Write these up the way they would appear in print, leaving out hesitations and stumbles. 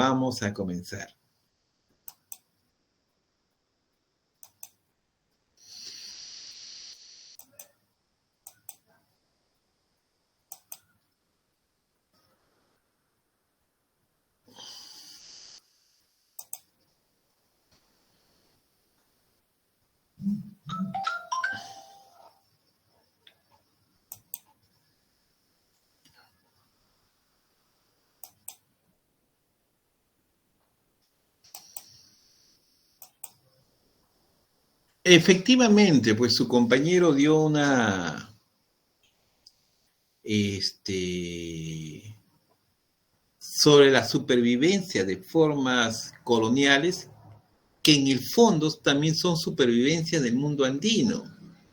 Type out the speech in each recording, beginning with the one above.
Vamos a comenzar. Efectivamente, pues su compañero dio una sobre la supervivencia de formas coloniales que en el fondo también son supervivencia del mundo andino,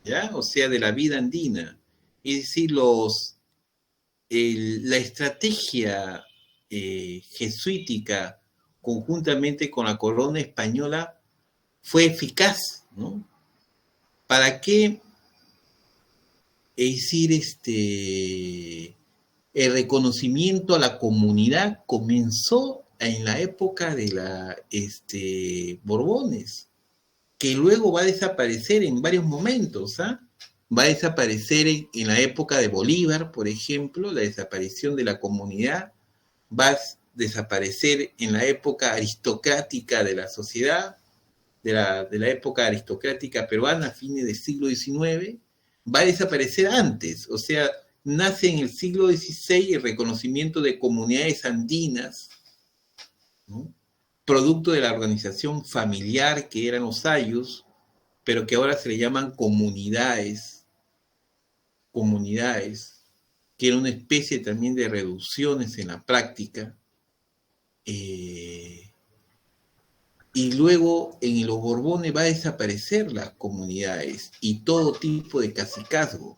¿ya? O sea, de la vida andina. Es decir, la estrategia jesuítica conjuntamente con la corona española fue eficaz, ¿no? ¿Para qué? Es decir, el reconocimiento a la comunidad comenzó en la época de la Borbones, que luego va a desaparecer en varios momentos, ¿ah? Va a desaparecer en la época de Bolívar, por ejemplo, la desaparición de la comunidad, va a desaparecer en la época aristocrática de la sociedad, de la época aristocrática peruana, a fines del siglo XIX, va a desaparecer antes, o sea, nace en el siglo XVI el reconocimiento de comunidades andinas, ¿no? Producto de la organización familiar que eran los ayllus, pero que ahora se le llaman comunidades, que era una especie también de reducciones en la práctica. Y luego en los Borbones va a desaparecer las comunidades y todo tipo de cacicazgo.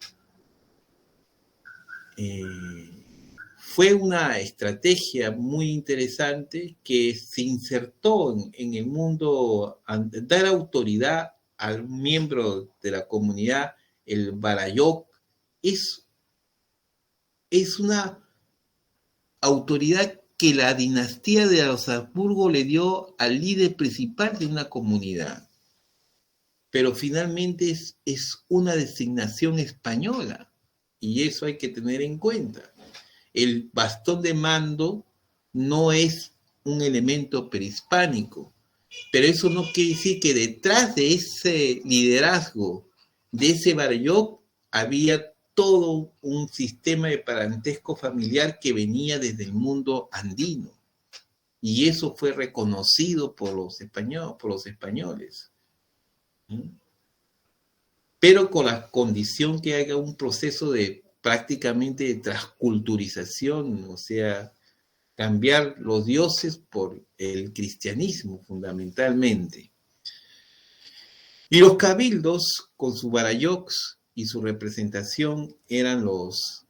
Fue una estrategia muy interesante que se insertó en el mundo, dar autoridad al miembro de la comunidad, el Barayoc, es una autoridad que la dinastía de los Habsburgo le dio al líder principal de una comunidad. Pero finalmente es una designación española, y eso hay que tener en cuenta. El bastón de mando no es un elemento prehispánico, pero eso no quiere decir que detrás de ese liderazgo, de ese Barayoc, había todo un sistema de parentesco familiar que venía desde el mundo andino, y eso fue reconocido por los españoles. Pero con la condición que haga un proceso de prácticamente de transculturización, o sea, cambiar los dioses por el cristianismo fundamentalmente. Y los cabildos, con su barayocs y su representación, eran los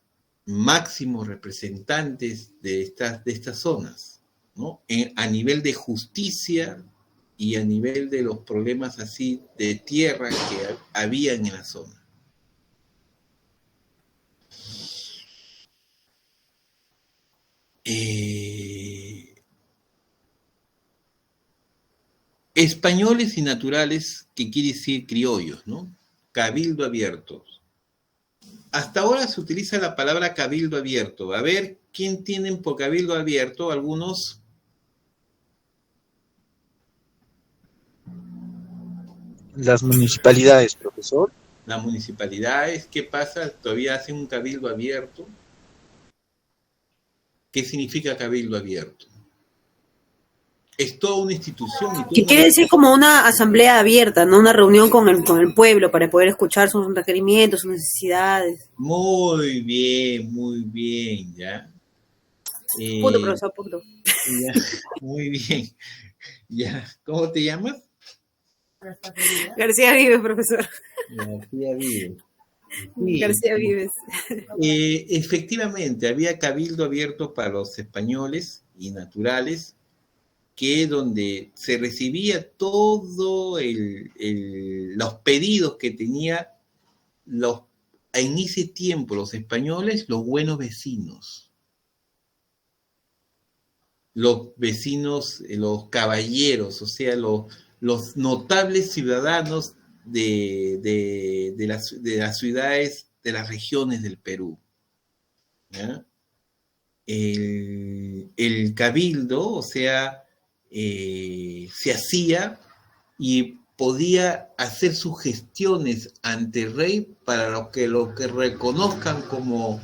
máximos representantes de estas zonas, ¿no? A nivel de justicia y a nivel de los problemas así de tierra que había en la zona. Españoles y naturales, que quiere decir criollos, ¿no? Cabildo abierto. Hasta ahora se utiliza la palabra cabildo abierto. A ver, ¿quién tienen por cabildo abierto? Algunos. Las municipalidades, profesor. Las municipalidades, ¿qué pasa? ¿Todavía hacen un cabildo abierto? ¿Qué significa cabildo abierto? Es toda una institución. Que quiere decir como una asamblea abierta, ¿no? Una reunión con el pueblo para poder escuchar sus requerimientos, sus necesidades. Muy bien, ¿ya? Punto, profesor, punto. Ya, muy bien. Ya, ¿cómo te llamas? García Vives, profesor. García Vives. Sí, García Vives. Efectivamente, había cabildo abierto para los españoles y naturales, que es donde se recibía todo los pedidos que tenía en ese tiempo los españoles, los buenos vecinos. los vecinos, los caballeros, o sea, los notables ciudadanos de las ciudades, de las regiones del Perú. ¿Ya? El cabildo, o sea, se hacía y podía hacer sus gestiones ante el rey para lo que reconozcan como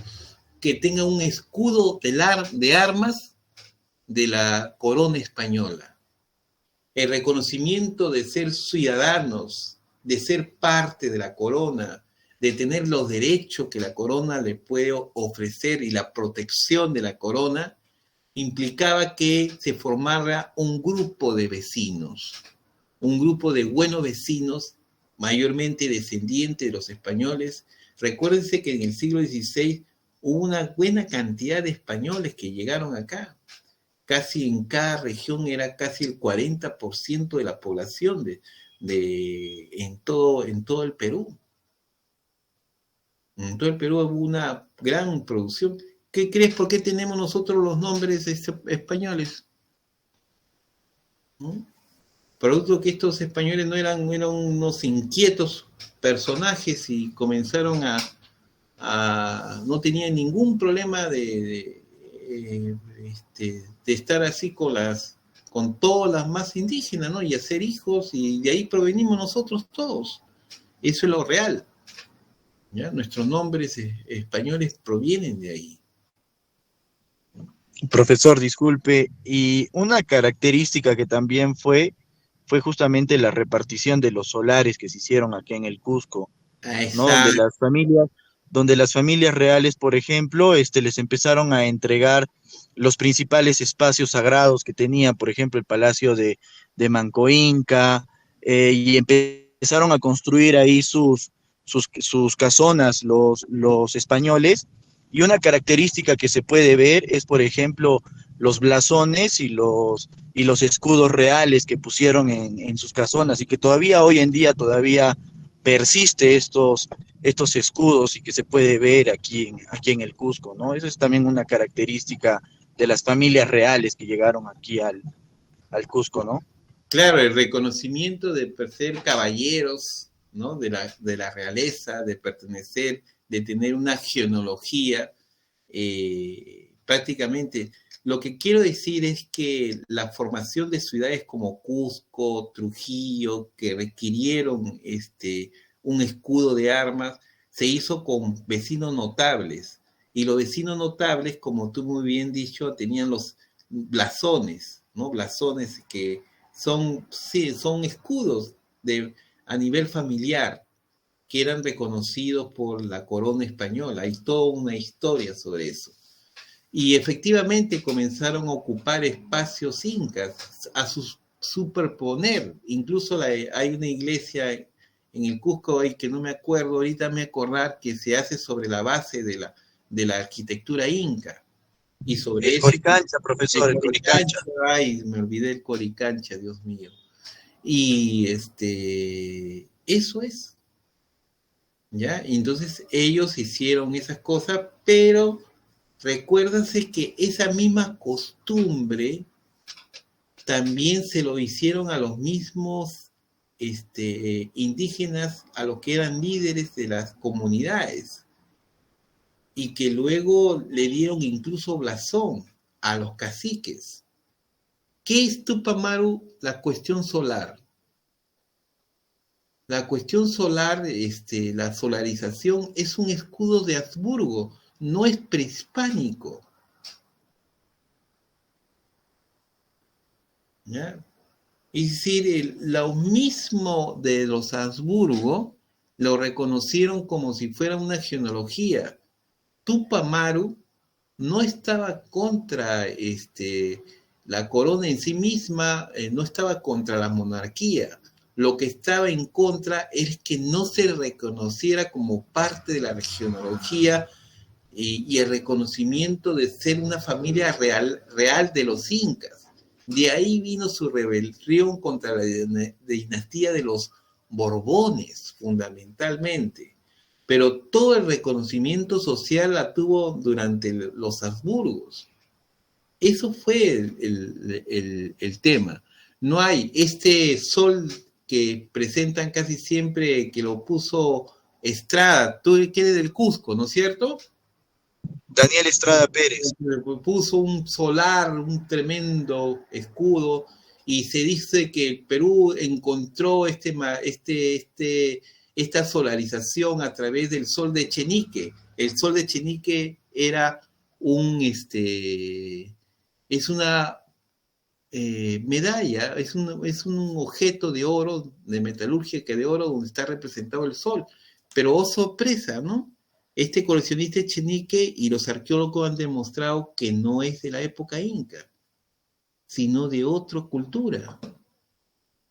que tenga un escudo de armas de la corona española. El reconocimiento de ser ciudadanos, de ser parte de la corona, de tener los derechos que la corona le puede ofrecer y la protección de la corona, implicaba que se formara un grupo de vecinos, un grupo de buenos vecinos, mayormente descendientes de los españoles. Recuérdense que en el siglo XVI hubo una buena cantidad de españoles que llegaron acá. Casi en cada región era casi el 40% de la población en todo el Perú. En todo el Perú hubo una gran producción. ¿Qué crees? ¿Por qué tenemos nosotros los nombres españoles? ¿No? Producto que estos españoles no eran unos inquietos personajes y comenzaron no tenían ningún problema de estar así con todas las más indígenas, ¿no? Y hacer hijos, y de ahí provenimos nosotros todos. Eso es lo real. ¿Ya? Nuestros nombres españoles provienen de ahí. Profesor, disculpe, y una característica que también fue justamente la repartición de los solares que se hicieron aquí en el Cusco, ¿no? Donde las familias reales, por ejemplo, les empezaron a entregar los principales espacios sagrados que tenía, por ejemplo, el Palacio de Manco Inca, y empezaron a construir ahí sus casonas los españoles. Y una característica que se puede ver es, por ejemplo, los blasones y los escudos reales que pusieron en sus casonas, y que todavía hoy en día todavía persiste estos escudos, y que se puede ver aquí en el Cusco, ¿no? Eso es también una característica de las familias reales que llegaron aquí al Cusco, ¿no? Claro, el reconocimiento de ser caballeros, ¿no? De la realeza, de pertenecer, de tener una genealogía, prácticamente. Lo que quiero decir es que la formación de ciudades como Cusco, Trujillo, que requirieron un escudo de armas, se hizo con vecinos notables. Y los vecinos notables, como tú muy bien dicho, tenían los blasones, ¿no? Blasones que son escudos a nivel familiar, que eran reconocidos por la corona española. Hay toda una historia sobre eso. Y efectivamente comenzaron a ocupar espacios incas, a superponer. Incluso hay una iglesia en el Cusco, que no me acuerdo, ahorita me acordar, que se hace sobre la base de la arquitectura inca. Y sobre el eso... Coricancha, profesor, el Coricancha. Ay, me olvidé el Coricancha, Dios mío. Y eso es. ¿Ya? Entonces ellos hicieron esas cosas, pero recuérdense que esa misma costumbre también se lo hicieron a los mismos indígenas, a los que eran líderes de las comunidades, y que luego le dieron incluso blasón a los caciques. ¿Qué es Tupamaru? La cuestión solar. La cuestión solar, la solarización, es un escudo de Habsburgo, no es prehispánico. ¿Ya? Es decir, lo mismo de los Habsburgo lo reconocieron como si fuera una genealogía. Tupamaru no estaba contra la corona en sí misma, no estaba contra la monarquía. Lo que estaba en contra es que no se reconociera como parte de la genealogía y el reconocimiento de ser una familia real de los incas. De ahí vino su rebelión contra la dinastía de los Borbones, fundamentalmente. Pero todo el reconocimiento social la tuvo durante los Habsburgos. Eso fue el tema. No hay este sol que presentan casi siempre, que lo puso Estrada, tú que eres del Cusco, ¿no es cierto? Daniel Estrada Pérez. Puso un solar, un tremendo escudo, y se dice que Perú encontró esta solarización a través del sol de Chenique. El sol de Chenique era es una medalla, es un objeto de oro, de metalurgia que de oro, donde está representado el sol. Pero, oh sorpresa, ¿no? Este coleccionista Echenique y los arqueólogos han demostrado que no es de la época inca, sino de otra cultura,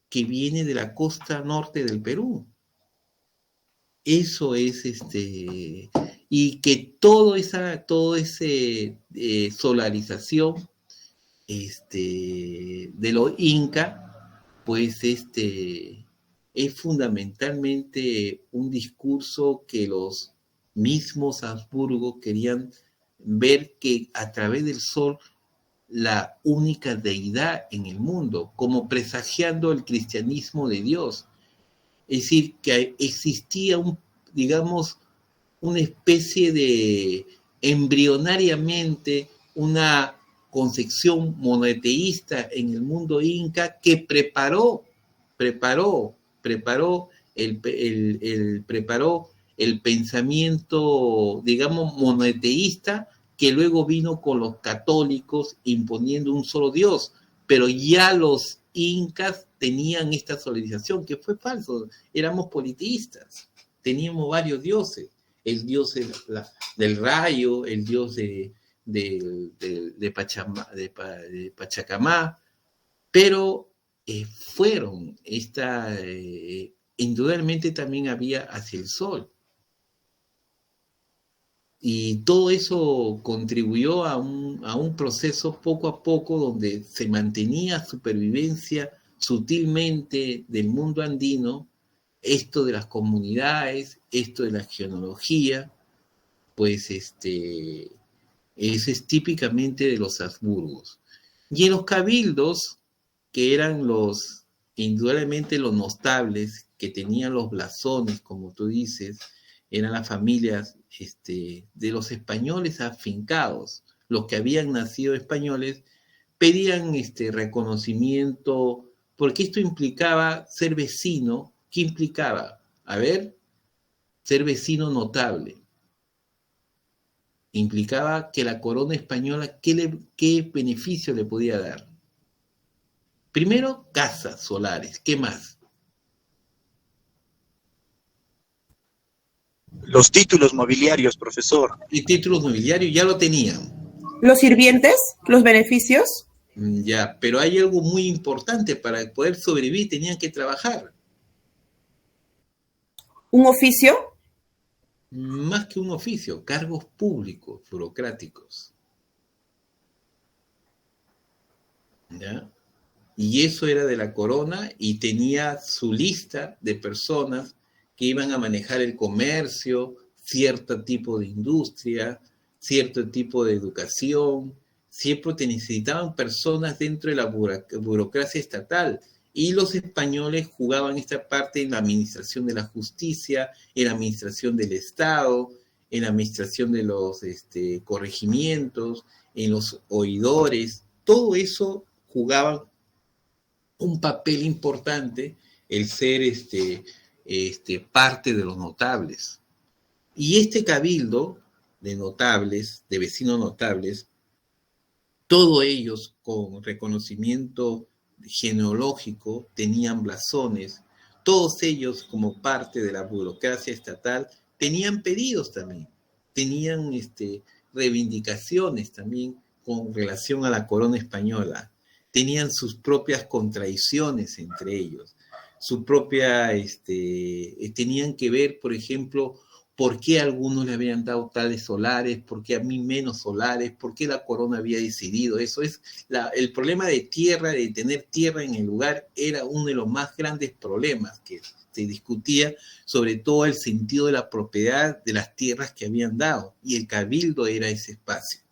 que viene de la costa norte del Perú. Eso es y que toda esa solarización de los inca, pues es fundamentalmente un discurso que los mismos Habsburgo querían ver, que a través del sol la única deidad en el mundo, como presagiando el cristianismo de Dios. Es decir, que existía digamos, una especie de embrionariamente una concepción monoteísta en el mundo inca que preparó el pensamiento, digamos, monoteísta, que luego vino con los católicos imponiendo un solo Dios, pero ya los incas tenían esta solarización, que fue falso, éramos politeístas, teníamos varios dioses, el dios del rayo, el dios de Pachacamá, pero indudablemente también había hacia el sol. Y todo eso contribuyó a un proceso poco a poco donde se mantenía supervivencia sutilmente del mundo andino, esto de las comunidades, esto de la genealogía, pues eso es típicamente de los Habsburgos. Y en los cabildos, que eran indudablemente los notables, que tenían los blasones, como tú dices, eran las familias de los españoles afincados, los que habían nacido españoles, pedían reconocimiento, porque esto implicaba ser vecino. ¿Qué implicaba? A ver, ser vecino notable. Implicaba que la corona española, ¿qué beneficio le podía dar? Primero, casas solares. ¿Qué más? Los títulos nobiliarios, profesor. Y títulos nobiliarios ya lo tenían. ¿Los sirvientes? ¿Los beneficios? Ya, pero hay algo muy importante. Para poder sobrevivir tenían que trabajar. ¿Un oficio? Más que un oficio, cargos públicos, burocráticos. ¿Ya? Y eso era de la corona, y tenía su lista de personas que iban a manejar el comercio, cierto tipo de industria, cierto tipo de educación. Siempre te necesitaban personas dentro de la burocracia estatal, y los españoles jugaban esta parte en la administración de la justicia, en la administración del Estado, en la administración de los corregimientos, en los oidores. Todo eso jugaban un papel importante, el ser parte de los notables. Y este cabildo de notables, de vecinos notables, todos ellos con reconocimiento genealógico, tenían blasones, todos ellos como parte de la burocracia estatal tenían pedidos también, tenían reivindicaciones también con relación a la corona española, tenían sus propias contradicciones entre ellos, su propia, tenían que ver, por ejemplo, por qué a algunos le habían dado tales solares, por qué a mí menos solares, por qué la corona había decidido eso. El problema de tierra, de tener tierra en el lugar, era uno de los más grandes problemas que se discutía, sobre todo el sentido de la propiedad de las tierras que habían dado, y el cabildo era ese espacio.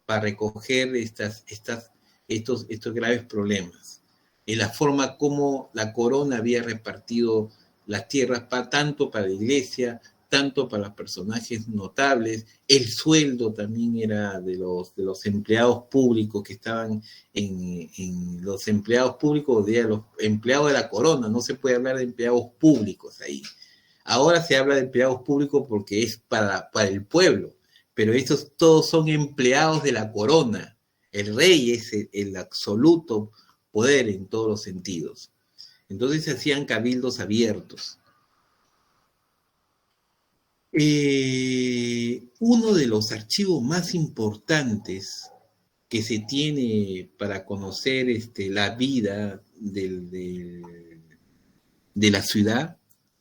para recoger estos graves problemas. En la forma como la corona había repartido las tierras tanto para la iglesia, tanto para los personajes notables, el sueldo también era de los empleados públicos que estaban en los empleados públicos, de los empleados de la corona, no se puede hablar de empleados públicos ahí. Ahora se habla de empleados públicos porque es para el pueblo, pero estos todos son empleados de la corona. El rey es el absoluto poder en todos los sentidos. Entonces se hacían cabildos abiertos. Uno de los archivos más importantes que se tiene para conocer la vida de la ciudad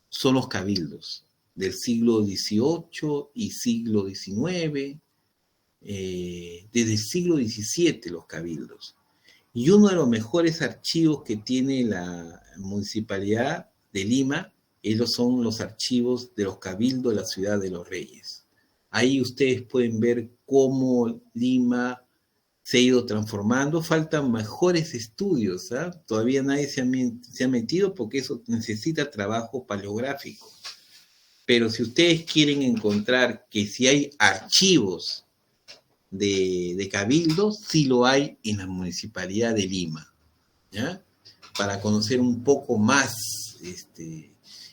son los cabildos del siglo XVIII y siglo XIX, desde el siglo XVII los cabildos. Y uno de los mejores archivos que tiene la Municipalidad de Lima son los archivos de los cabildos de la Ciudad de los Reyes. Ahí ustedes pueden ver cómo Lima se ha ido transformando. Faltan mejores estudios, ¿eh? Todavía nadie se ha metido porque eso necesita trabajo paleográfico. Pero si ustedes quieren encontrar que si hay archivos de cabildos, sí lo hay en la Municipalidad de Lima, ¿ya? Para conocer un poco más,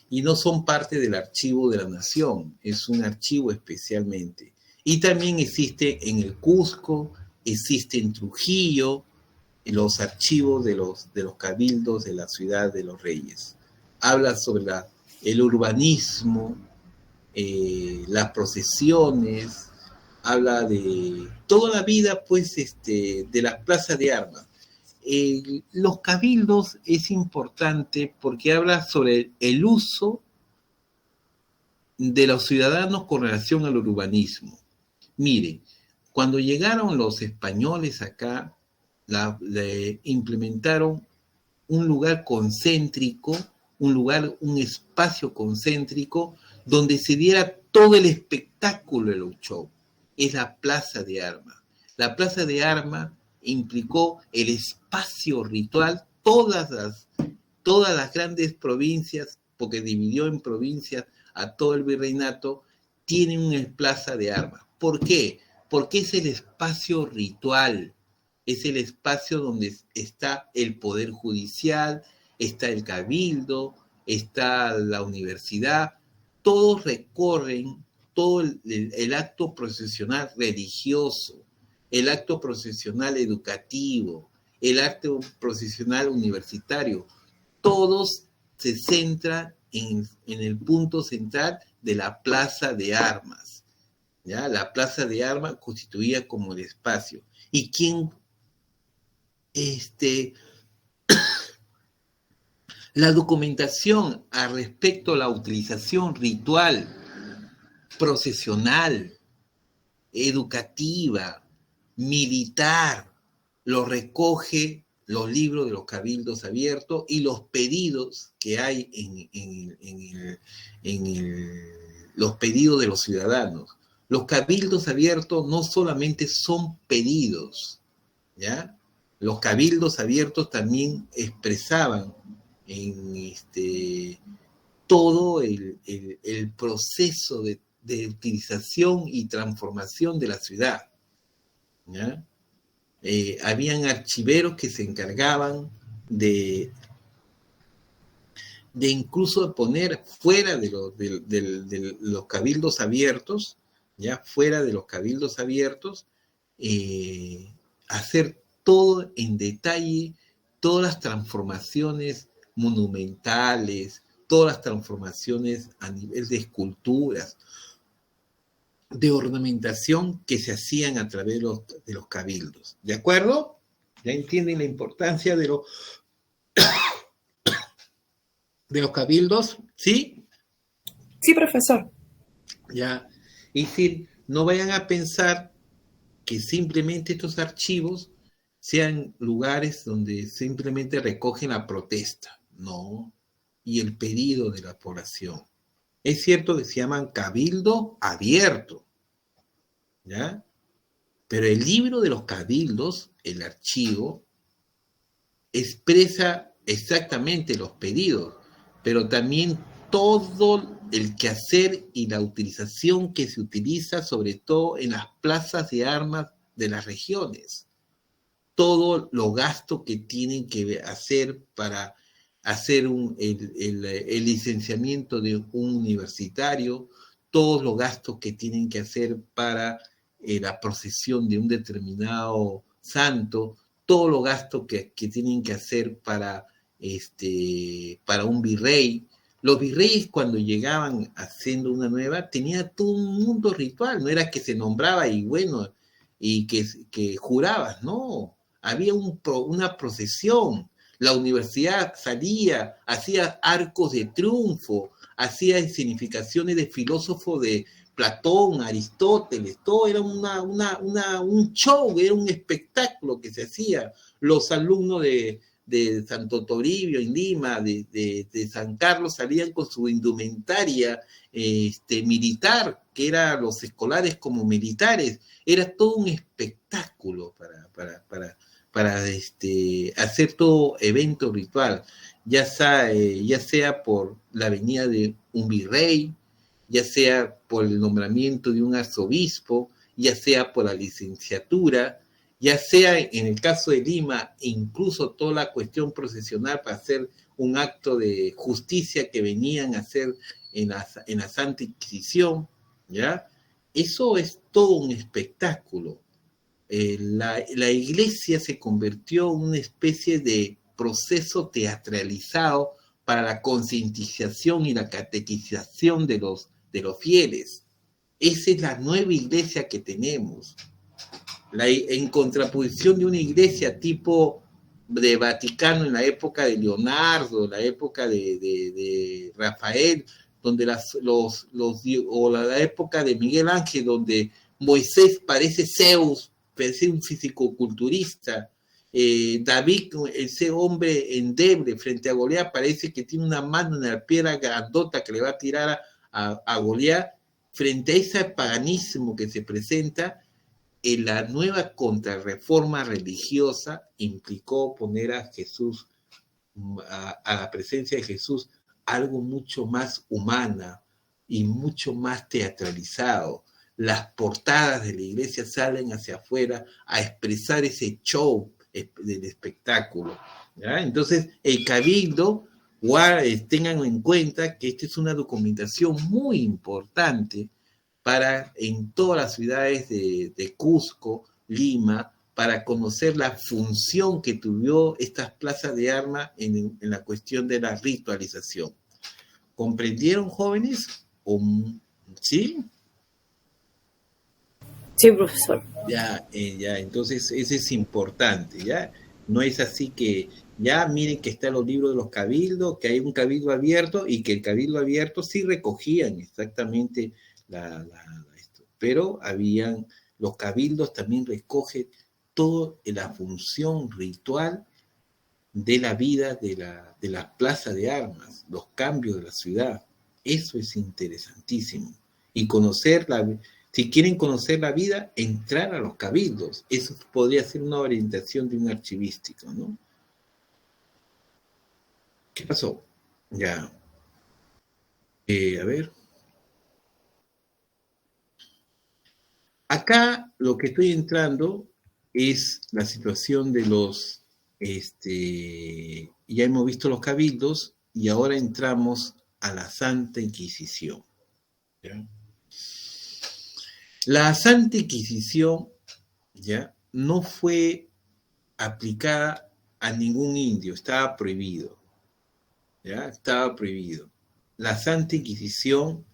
y no son parte del archivo de la Nación, es un archivo especialmente. Y también existe en el Cusco, existe en Trujillo, en los archivos de los cabildos de la Ciudad de los Reyes. Habla sobre el urbanismo, las procesiones, habla de toda la vida, pues, de las plazas de armas. Los cabildos es importante porque habla sobre el uso de los ciudadanos con relación al urbanismo. Mire, cuando llegaron los españoles acá, implementaron un lugar concéntrico, un espacio concéntrico donde se diera todo el espectáculo de los shows. Es la Plaza de Armas. La Plaza de Armas implicó el espacio ritual, todas las grandes provincias, porque dividió en provincias a todo el virreinato, tienen una plaza de armas. ¿Por qué? Porque es el espacio ritual, es el espacio donde está el poder judicial, está el cabildo, está la universidad, todos recorren todo el acto procesional religioso, el acto procesional educativo, el acto procesional universitario, todos se centran en el punto central de la Plaza de Armas, ¿ya? La Plaza de Armas constituía como el espacio. ¿Y quién? La documentación al respecto a la utilización ritual, procesional, educativa, militar, lo recoge los libros de los cabildos abiertos y los pedidos que hay los pedidos de los ciudadanos. Los cabildos abiertos no solamente son pedidos, ¿ya? Los cabildos abiertos también expresaban todo el proceso de utilización y transformación de la ciudad, ¿ya? Habían archiveros que se encargaban de incluso poner fuera de los cabildos abiertos, ya fuera de los cabildos abiertos, hacer todo en detalle, todas las transformaciones monumentales, todas las transformaciones a nivel de esculturas, de ornamentación que se hacían a través de los cabildos. ¿De acuerdo? ¿Ya entienden la importancia de los cabildos? ¿Sí? Sí, profesor. Ya. Es decir, no vayan a pensar que simplemente estos archivos sean lugares donde simplemente recogen la protesta. No. Y el pedido de la población. Es cierto que se llaman cabildo abierto, ¿ya? Pero el libro de los cabildos, el archivo, expresa exactamente los pedidos, pero también todo el quehacer y la utilización que se utiliza, sobre todo en las plazas de armas de las regiones. Todo lo gasto que tienen que hacer para hacer el licenciamiento de un universitario, todos los gastos que tienen que hacer para la procesión de un determinado santo, todos los gastos que tienen que hacer para un virrey. Los virreyes cuando llegaban haciendo una nueva, tenía todo un mundo ritual, no era que se nombraba y bueno, y que jurabas, no, había una procesión, la universidad salía, hacía arcos de triunfo, hacía escenificaciones de filósofos de Platón, Aristóteles, todo era un show, era un espectáculo que se hacía. Los alumnos de Santo Toribio en Lima, de San Carlos, salían con su indumentaria militar, que eran los escolares como militares. Era todo un espectáculo para hacer todo evento ritual, ya sea por la venida de un virrey, ya sea por el nombramiento de un arzobispo, ya sea por la licenciatura, ya sea en el caso de Lima, incluso toda la cuestión procesional para hacer un acto de justicia que venían a hacer en la Santa Inquisición, ¿ya? Eso es todo un espectáculo. La iglesia se convirtió en una especie de proceso teatralizado para la concientización y la catequización de los fieles. Esa es la nueva iglesia que tenemos. En contraposición de una iglesia tipo de Vaticano en la época de Leonardo, la época de Rafael, donde o la época de Miguel Ángel, donde Moisés parece Zeus, parece un fisicoculturista. David, ese hombre endeble frente a Goliat, parece que tiene una mano en la piedra grandota que le va a tirar a Goliat. Frente a ese paganismo que se presenta, en la nueva contrarreforma religiosa implicó poner a Jesús, a la presencia de Jesús, algo mucho más humana y mucho más teatralizado. Las portadas de la iglesia salen hacia afuera a expresar ese show del espectáculo, ¿ya? Entonces, el cabildo, tengan en cuenta que esta es una documentación muy importante en todas las ciudades de Cusco, Lima, para conocer la función que tuvieron estas plazas de armas en la cuestión de la ritualización. ¿Comprendieron, jóvenes? ¿Sí? Sí, profesor. Ya, entonces eso es importante, ¿ya? No es así que, ya miren que están los libros de los cabildos, que hay un cabildo abierto y que el cabildo abierto sí recogían exactamente pero los cabildos también recogen toda la función ritual de la vida de la plaza de armas, los cambios de la ciudad. Eso es interesantísimo. Y si quieren conocer la vida, entrar a los cabildos. Eso podría ser una orientación de un archivístico, ¿no? ¿Qué pasó? Ya. A ver. Acá lo que estoy entrando es la situación de ya hemos visto los cabildos y ahora entramos a la Santa Inquisición. ¿Ya? La Santa Inquisición, ¿ya?, no fue aplicada a ningún indio, estaba prohibido. ¿Ya? Estaba prohibido. La Santa Inquisición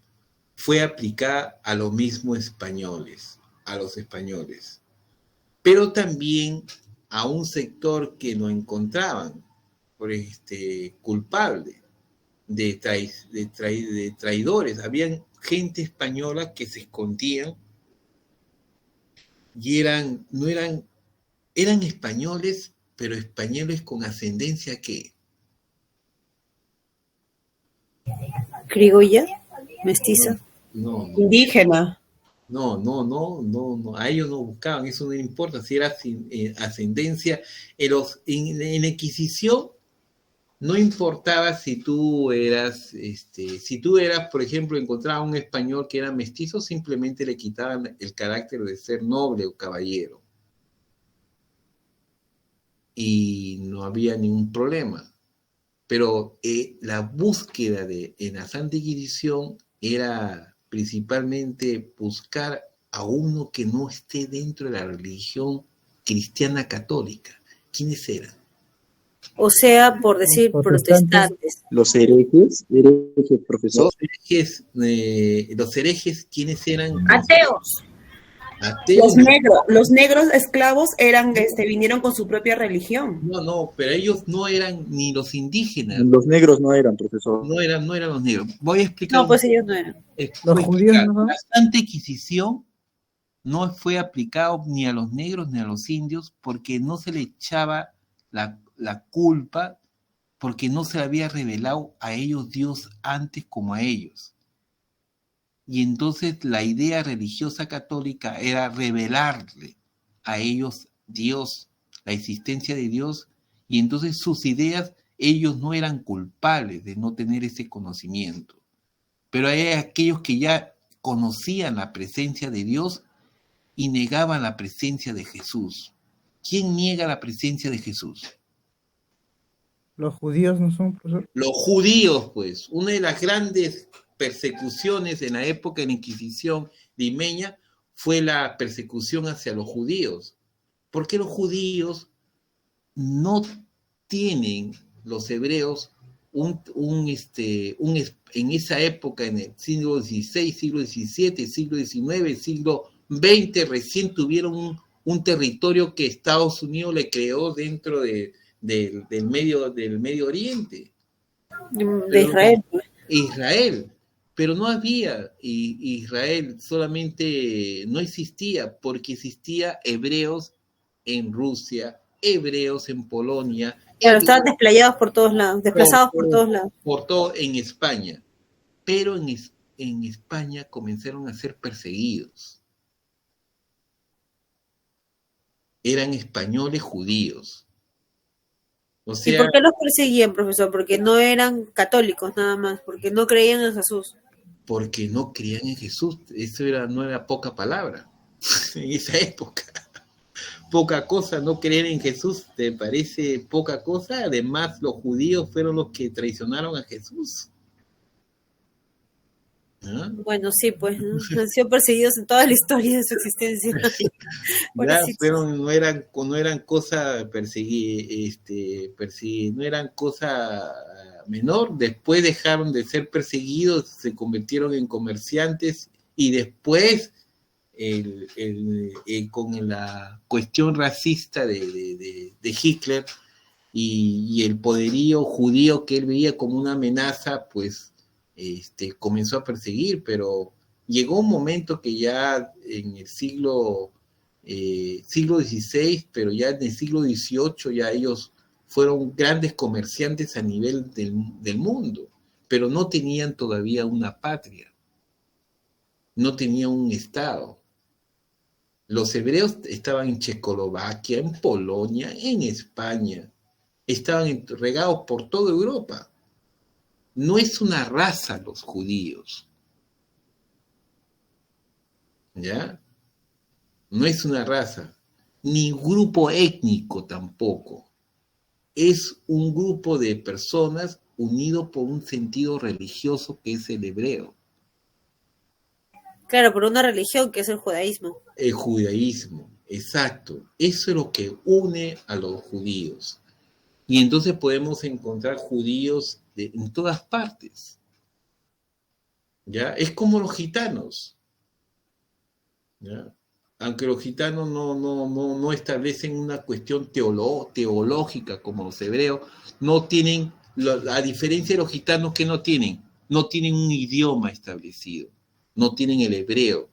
fue aplicada a los mismos españoles, a los españoles, pero también a un sector que lo encontraban culpable de traidores. Habían gente española que se escondían y eran españoles, pero españoles con ascendencia ¿qué? Criolla, mestiza. No. Indígena. No, a ellos no buscaban, eso no importa, si era ascendencia. En la Inquisición no importaba si tú eras, por ejemplo, encontraba un español que era mestizo, simplemente le quitaban el carácter de ser noble o caballero. Y no había ningún problema. Pero la búsqueda en la Santa Inquisición era principalmente buscar a uno que no esté dentro de la religión cristiana católica. ¿Quiénes eran? O sea, por decir protestantes. Los herejes, profesor. Los herejes, ¿quiénes eran? Ateos. Los negros esclavos vinieron con su propia religión. No, pero ellos no eran ni los indígenas. Los negros no eran, profesor. No eran los negros. Voy a explicar. No, pues ellos no eran. Los judíos no. La Santa Inquisición no fue aplicado ni a los negros ni a los indios porque no se le echaba la culpa, porque no se había revelado a ellos Dios antes como a ellos. Y entonces la idea religiosa católica era revelarle a ellos Dios, la existencia de Dios, y entonces sus ideas, ellos no eran culpables de no tener ese conocimiento. Pero hay aquellos que ya conocían la presencia de Dios y negaban la presencia de Jesús. ¿Quién niega la presencia de Jesús? Los judíos no son, profesor. Los judíos, pues, una de las grandes persecuciones en la época de la Inquisición limeña fue la persecución hacia los judíos, porque los judíos no tienen, los hebreos, en esa época, en el siglo XVI, siglo XVII, siglo XIX, siglo XX, recién tuvieron un territorio que Estados Unidos le creó dentro del Medio Oriente. De Israel. Israel. Pero no había Israel, solamente no existía, porque existía hebreos en Rusia, hebreos en Polonia. Claro, estaban desplazados por todos lados. Por todo en España. Pero en España comenzaron a ser perseguidos. Eran españoles judíos. O sea, ¿y por qué los perseguían, profesor? Porque no eran católicos nada más, porque no creían en Jesús. Porque no creían en Jesús. Eso no era poca palabra en esa época. Poca cosa, no creer en Jesús, ¿te parece poca cosa? Además, los judíos fueron los que traicionaron a Jesús. ¿Ah? Bueno, sí, pues, ¿no? Han sido perseguidos en toda la historia de su existencia. No eran cosa no eran cosa menor. Después dejaron de ser perseguidos, se convirtieron en comerciantes y después con la cuestión racista de Hitler y el poderío judío que él veía como una amenaza, pues comenzó a perseguir, pero llegó un momento que ya en el siglo XVI, pero ya en el siglo XVIII ya ellos fueron grandes comerciantes a nivel del mundo, pero no tenían todavía una patria, no tenían un estado. Los hebreos estaban en Checoslovaquia, en Polonia, en España, estaban regados por toda Europa. No es una raza los judíos, ¿ya? No es una raza, ni grupo étnico tampoco. Es un grupo de personas unido por un sentido religioso que es el hebreo. Claro, por una religión que es el judaísmo. El judaísmo, exacto. Eso es lo que une a los judíos. Y entonces podemos encontrar judíos en todas partes. ¿Ya? Es como los gitanos. ¿Ya? Aunque los gitanos no establecen una cuestión teológica como los hebreos, no tienen, a diferencia de los gitanos que no tienen un idioma establecido, no tienen el hebreo.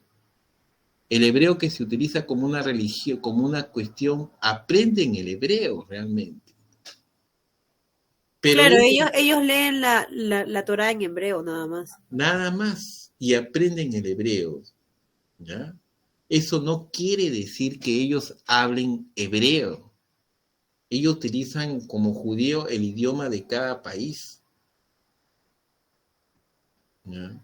El hebreo que se utiliza como una religión, como una cuestión, aprenden el hebreo realmente. Pero claro, ellos leen la Torá en hebreo nada más. Nada más, y aprenden el hebreo. ¿ya? Eso no quiere decir que ellos hablen hebreo. Ellos utilizan como judío el idioma de cada país, ¿ya?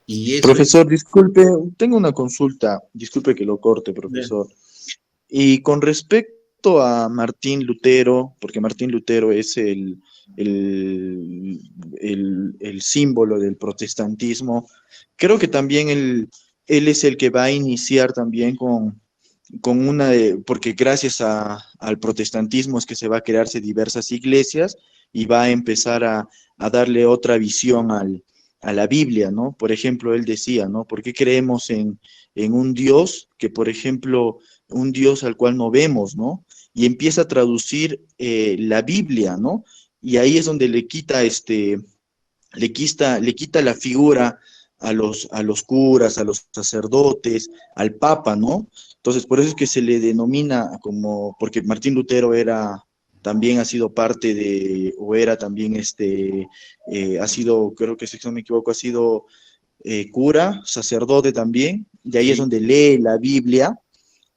Y eso Profesor, disculpe, tengo una consulta, disculpe que lo corte, profesor. Y con respecto a Martín Lutero, porque Martín Lutero es el símbolo del protestantismo, creo que también él es el que va a iniciar también con porque gracias al protestantismo es que se va a crearse diversas iglesias y va a empezar a darle otra visión a la Biblia, ¿no? Por ejemplo, él decía, ¿no? ¿Por qué creemos en un Dios que, por ejemplo, un Dios al cual no vemos, ¿no? Y empieza a traducir la Biblia, ¿no? Y ahí es donde le quita la figura a los curas, a los sacerdotes, al Papa, ¿no? Entonces, por eso es que se le denomina como, porque Martín Lutero también ha sido parte o era también ha sido, creo que si no me equivoco, ha sido cura, sacerdote también, y ahí es donde lee la Biblia,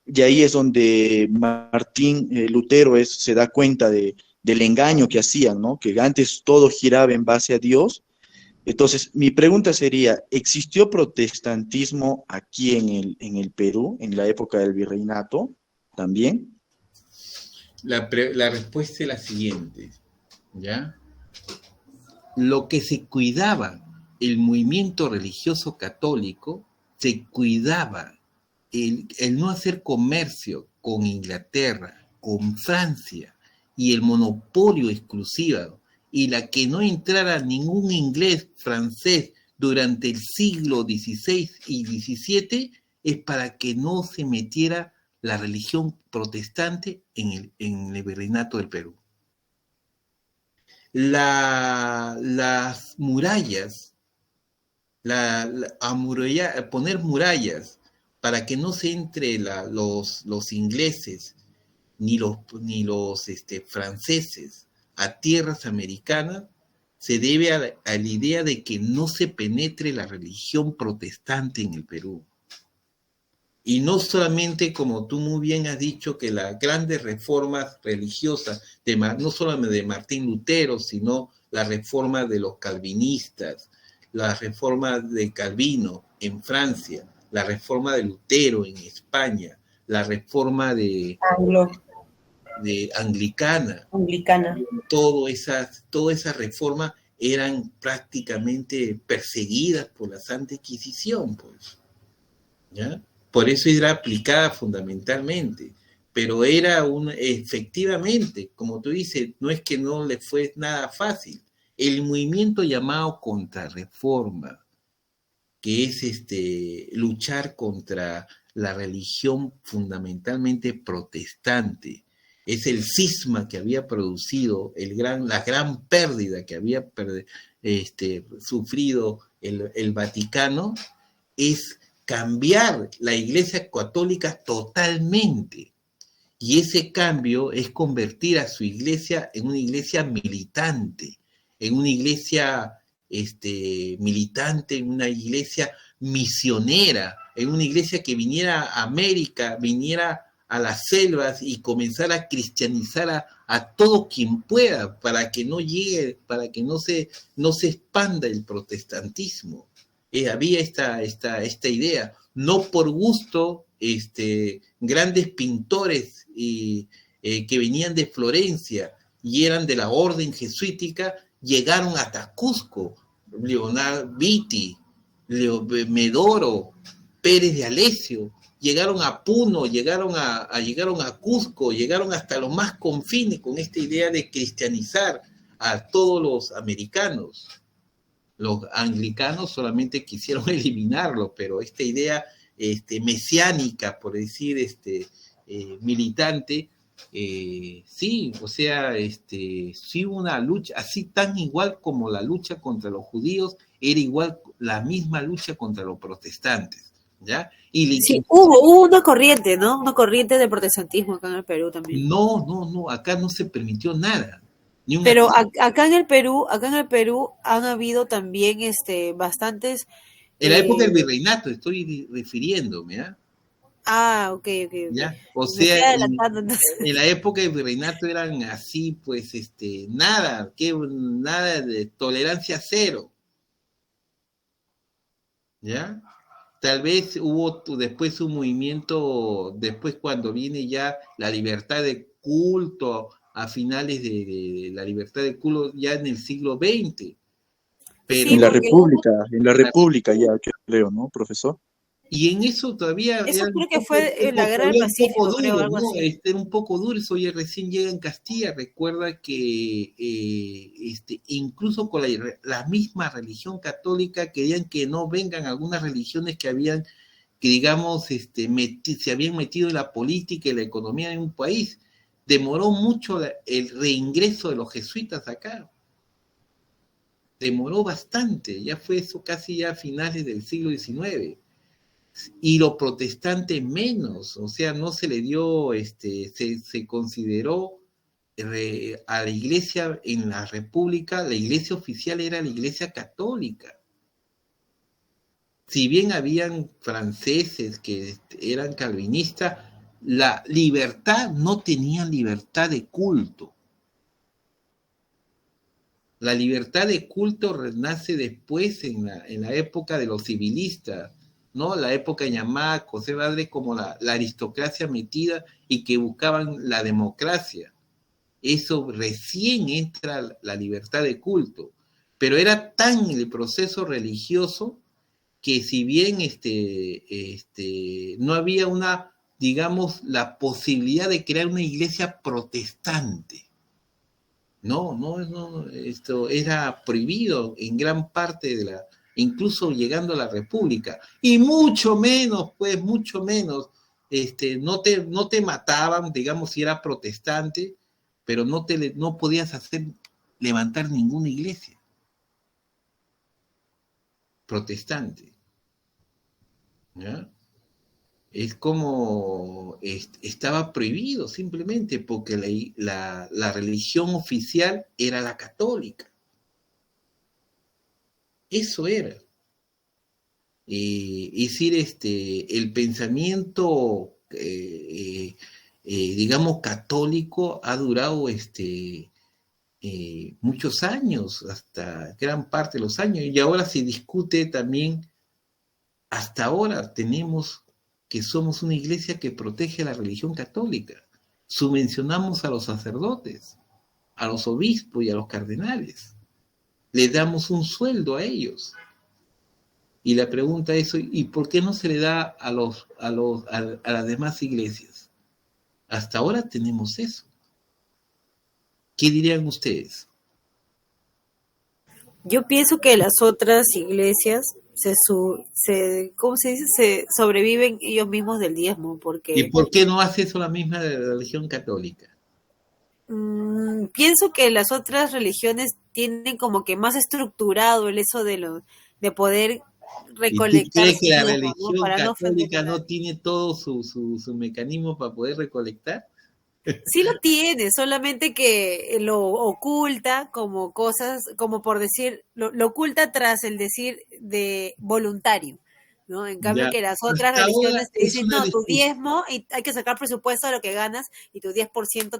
y ahí es donde Martín Lutero se da cuenta del engaño que hacían, ¿no? Que antes todo giraba en base a Dios. Entonces, mi pregunta sería, ¿existió protestantismo aquí en el Perú, en la época del virreinato, también? La respuesta es la siguiente, ¿ya? Lo que se cuidaba, el movimiento religioso católico, se cuidaba el no hacer comercio con Inglaterra, con Francia, y el monopolio exclusivo, y la que no entrara ningún inglés, francés, durante el siglo XVI y XVII, es para que no se metiera la religión protestante en el virreinato del Perú. Las murallas, poner murallas para que no se entre los ingleses ni los franceses a tierras americanas, se debe a la idea de que no se penetre la religión protestante en el Perú. Y no solamente, como tú muy bien has dicho, que las grandes reformas religiosas, no solamente de Martín Lutero, sino la reforma de los calvinistas, la reforma de Calvino en Francia, la reforma de Lutero en España, la reforma de anglicana. Toda esa reforma eran prácticamente perseguidas por la Santa Inquisición, pues, ¿ya? Por eso era aplicada fundamentalmente, pero efectivamente, como tú dices, no es que no le fue nada fácil. El movimiento llamado Contrarreforma, que es luchar contra la religión fundamentalmente protestante, es el cisma que había producido la gran pérdida que había sufrido el Vaticano, es cambiar la Iglesia Católica totalmente. Y ese cambio es convertir a su iglesia en una iglesia militante, en una iglesia militante, en una iglesia misionera, en una iglesia que viniera a América, viniera a las selvas y comenzara a cristianizar a todo quien pueda, para que no llegue, para que no se expanda el protestantismo. Había esta idea, no por gusto, grandes pintores que venían de Florencia y eran de la orden jesuítica, llegaron hasta Cusco, Leonardo Vitti, Medoro, Pérez de Alessio, llegaron a Puno, llegaron a Cusco, llegaron hasta los más confines con esta idea de cristianizar a todos los americanos. Los anglicanos solamente quisieron eliminarlo, pero esta idea mesiánica, por decir, militante, sí, o sea, sí una lucha, así tan igual como la lucha contra los judíos, era igual la misma lucha contra los protestantes, ¿ya? Sí, hubo una corriente, ¿no? Una corriente de protestantismo acá en el Perú también. No, acá no se permitió nada. Pero acá en el Perú han habido también bastantes En la época del virreinato estoy refiriéndome, ¿ah? Ok. ¿Ya? O sea, en la época del virreinato eran así, pues, nada de tolerancia cero. ¿Ya? Tal vez hubo después un movimiento, después cuando viene ya la libertad de culto, a finales de la libertad de culto ya en el siglo XX. Pero sí, en la República ya, creo, ¿no, profesor? Y en eso todavía... Eso creo que fue la Guerra del Pacífico, creo, algo así. Era un poco duro, eso ya recién llega en Castilla. Recuerda que incluso con la misma religión católica querían que no vengan algunas religiones que habían, que digamos, se habían metido en la política y la economía de un país. Demoró mucho el reingreso de los jesuitas acá. Demoró bastante, ya fue eso casi ya a finales del siglo XIX. Y lo protestante menos, o sea, no se le dio, se consideró a la iglesia en la República, la iglesia oficial era la iglesia católica. Si bien habían franceses que eran calvinistas, la libertad, no tenían libertad de culto. La libertad de culto renace después en la época de los civilistas, ¿no? La época llamada José Badre como la aristocracia metida y que buscaban la democracia. Eso recién entra la libertad de culto. Pero era tan el proceso religioso que si bien no había digamos, la posibilidad de crear una iglesia protestante. No, esto era prohibido en gran parte incluso llegando a la República, y mucho menos, no te mataban, digamos, si era protestante, pero no podías levantar ninguna iglesia protestante, ¿ya? Es como estaba prohibido simplemente porque la religión oficial era la católica. Eso era. Es decir, el pensamiento, digamos, católico ha durado muchos años, hasta gran parte de los años, y ahora se discute también, hasta ahora tenemos que somos una iglesia que protege a la religión católica. Subvencionamos a los sacerdotes, a los obispos y a los cardenales. Les damos un sueldo a ellos. Y la pregunta es, ¿y por qué no se le da a las demás iglesias? Hasta ahora tenemos eso. ¿Qué dirían ustedes? Yo pienso que las otras iglesias ¿cómo se dice? Se sobreviven ellos mismos del diezmo, porque... ¿Y por qué no hace eso la misma religión católica? Pienso que las otras religiones tienen como que más estructurado el eso de poder recolectar. ¿Y tú crees que la religión católica no tiene todo su mecanismo para poder recolectar? Sí lo tiene, solamente que lo oculta como cosas, como por decir, lo oculta tras el decir de voluntario, ¿no? En cambio que las otras religiones te dicen, no, tu diezmo, y hay que sacar presupuesto de lo que ganas, y tu 10%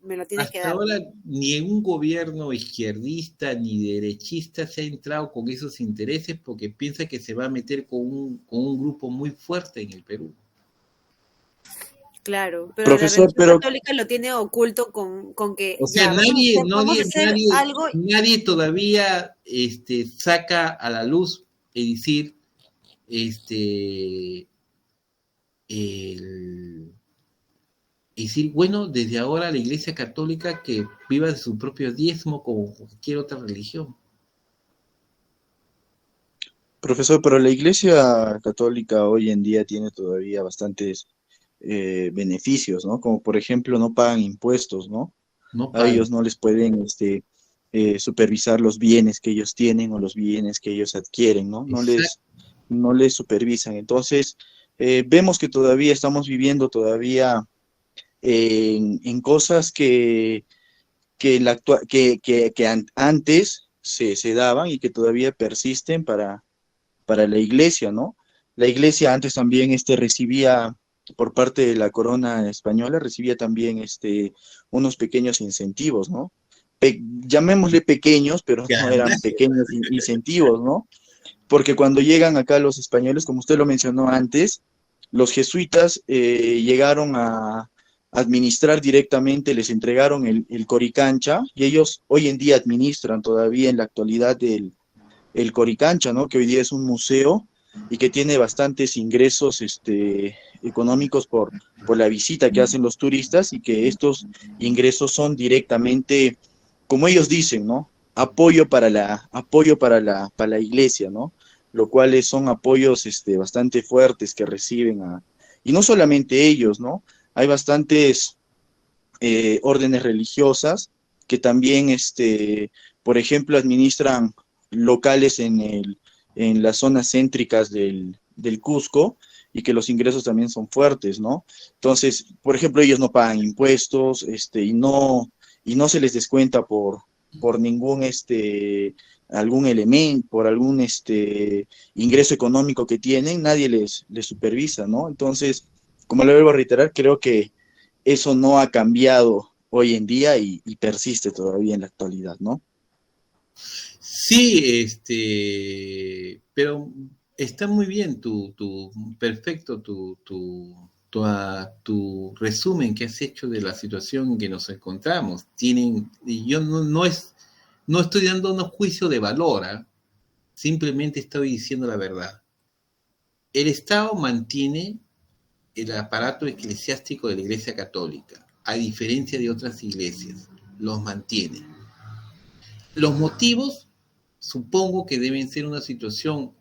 me lo tienes que dar. Hasta ahora ni un gobierno izquierdista ni derechista se ha entrado con esos intereses porque piensa que se va a meter con un grupo muy fuerte en el Perú. Claro, pero profesor, la religión católica lo tiene oculto con que... O sea, nadie todavía saca a la luz y decir, decir, bueno, desde ahora la Iglesia Católica que viva de su propio diezmo como cualquier otra religión. Profesor, pero la Iglesia Católica hoy en día tiene todavía bastantes beneficios, ¿no? Como por ejemplo no pagan impuestos, ¿no? A ellos no les pueden supervisar los bienes que ellos tienen o los bienes que ellos adquieren, ¿no? No les supervisan. Entonces, vemos que todavía estamos viviendo todavía en cosas que antes se daban y que todavía persisten para la iglesia, ¿no? La iglesia antes también recibía, por parte de la corona española, recibía también unos pequeños incentivos, ¿no? Llamémosle pequeños, pero no eran pequeños incentivos, ¿no? Porque cuando llegan acá los españoles, como usted lo mencionó antes, los jesuitas llegaron a administrar directamente, les entregaron el Coricancha, y ellos hoy en día administran todavía en la actualidad el Coricancha, ¿no? Que hoy día es un museo y que tiene bastantes ingresos económicos por la visita que hacen los turistas, y que estos ingresos son directamente, como ellos dicen, ¿no? Apoyo para la iglesia, ¿no? Lo cual son apoyos bastante fuertes que reciben y no solamente ellos, ¿no? Hay bastantes órdenes religiosas que también, por ejemplo, administran locales en las zonas céntricas del Cusco, y que los ingresos también son fuertes, ¿no? Entonces, por ejemplo, ellos no pagan impuestos, y no se les descuenta por ningún algún elemento, por algún ingreso económico que tienen, nadie les supervisa, ¿no? Entonces, como le vuelvo a reiterar, creo que eso no ha cambiado hoy en día y persiste todavía en la actualidad, ¿no? Sí, pero está muy bien perfecto tu resumen que has hecho de la situación en que nos encontramos. Y yo no estoy dando unos juicios de valor, simplemente estoy diciendo la verdad. El Estado mantiene el aparato eclesiástico de la Iglesia Católica, a diferencia de otras iglesias, los mantiene. Los motivos, supongo que deben ser una situación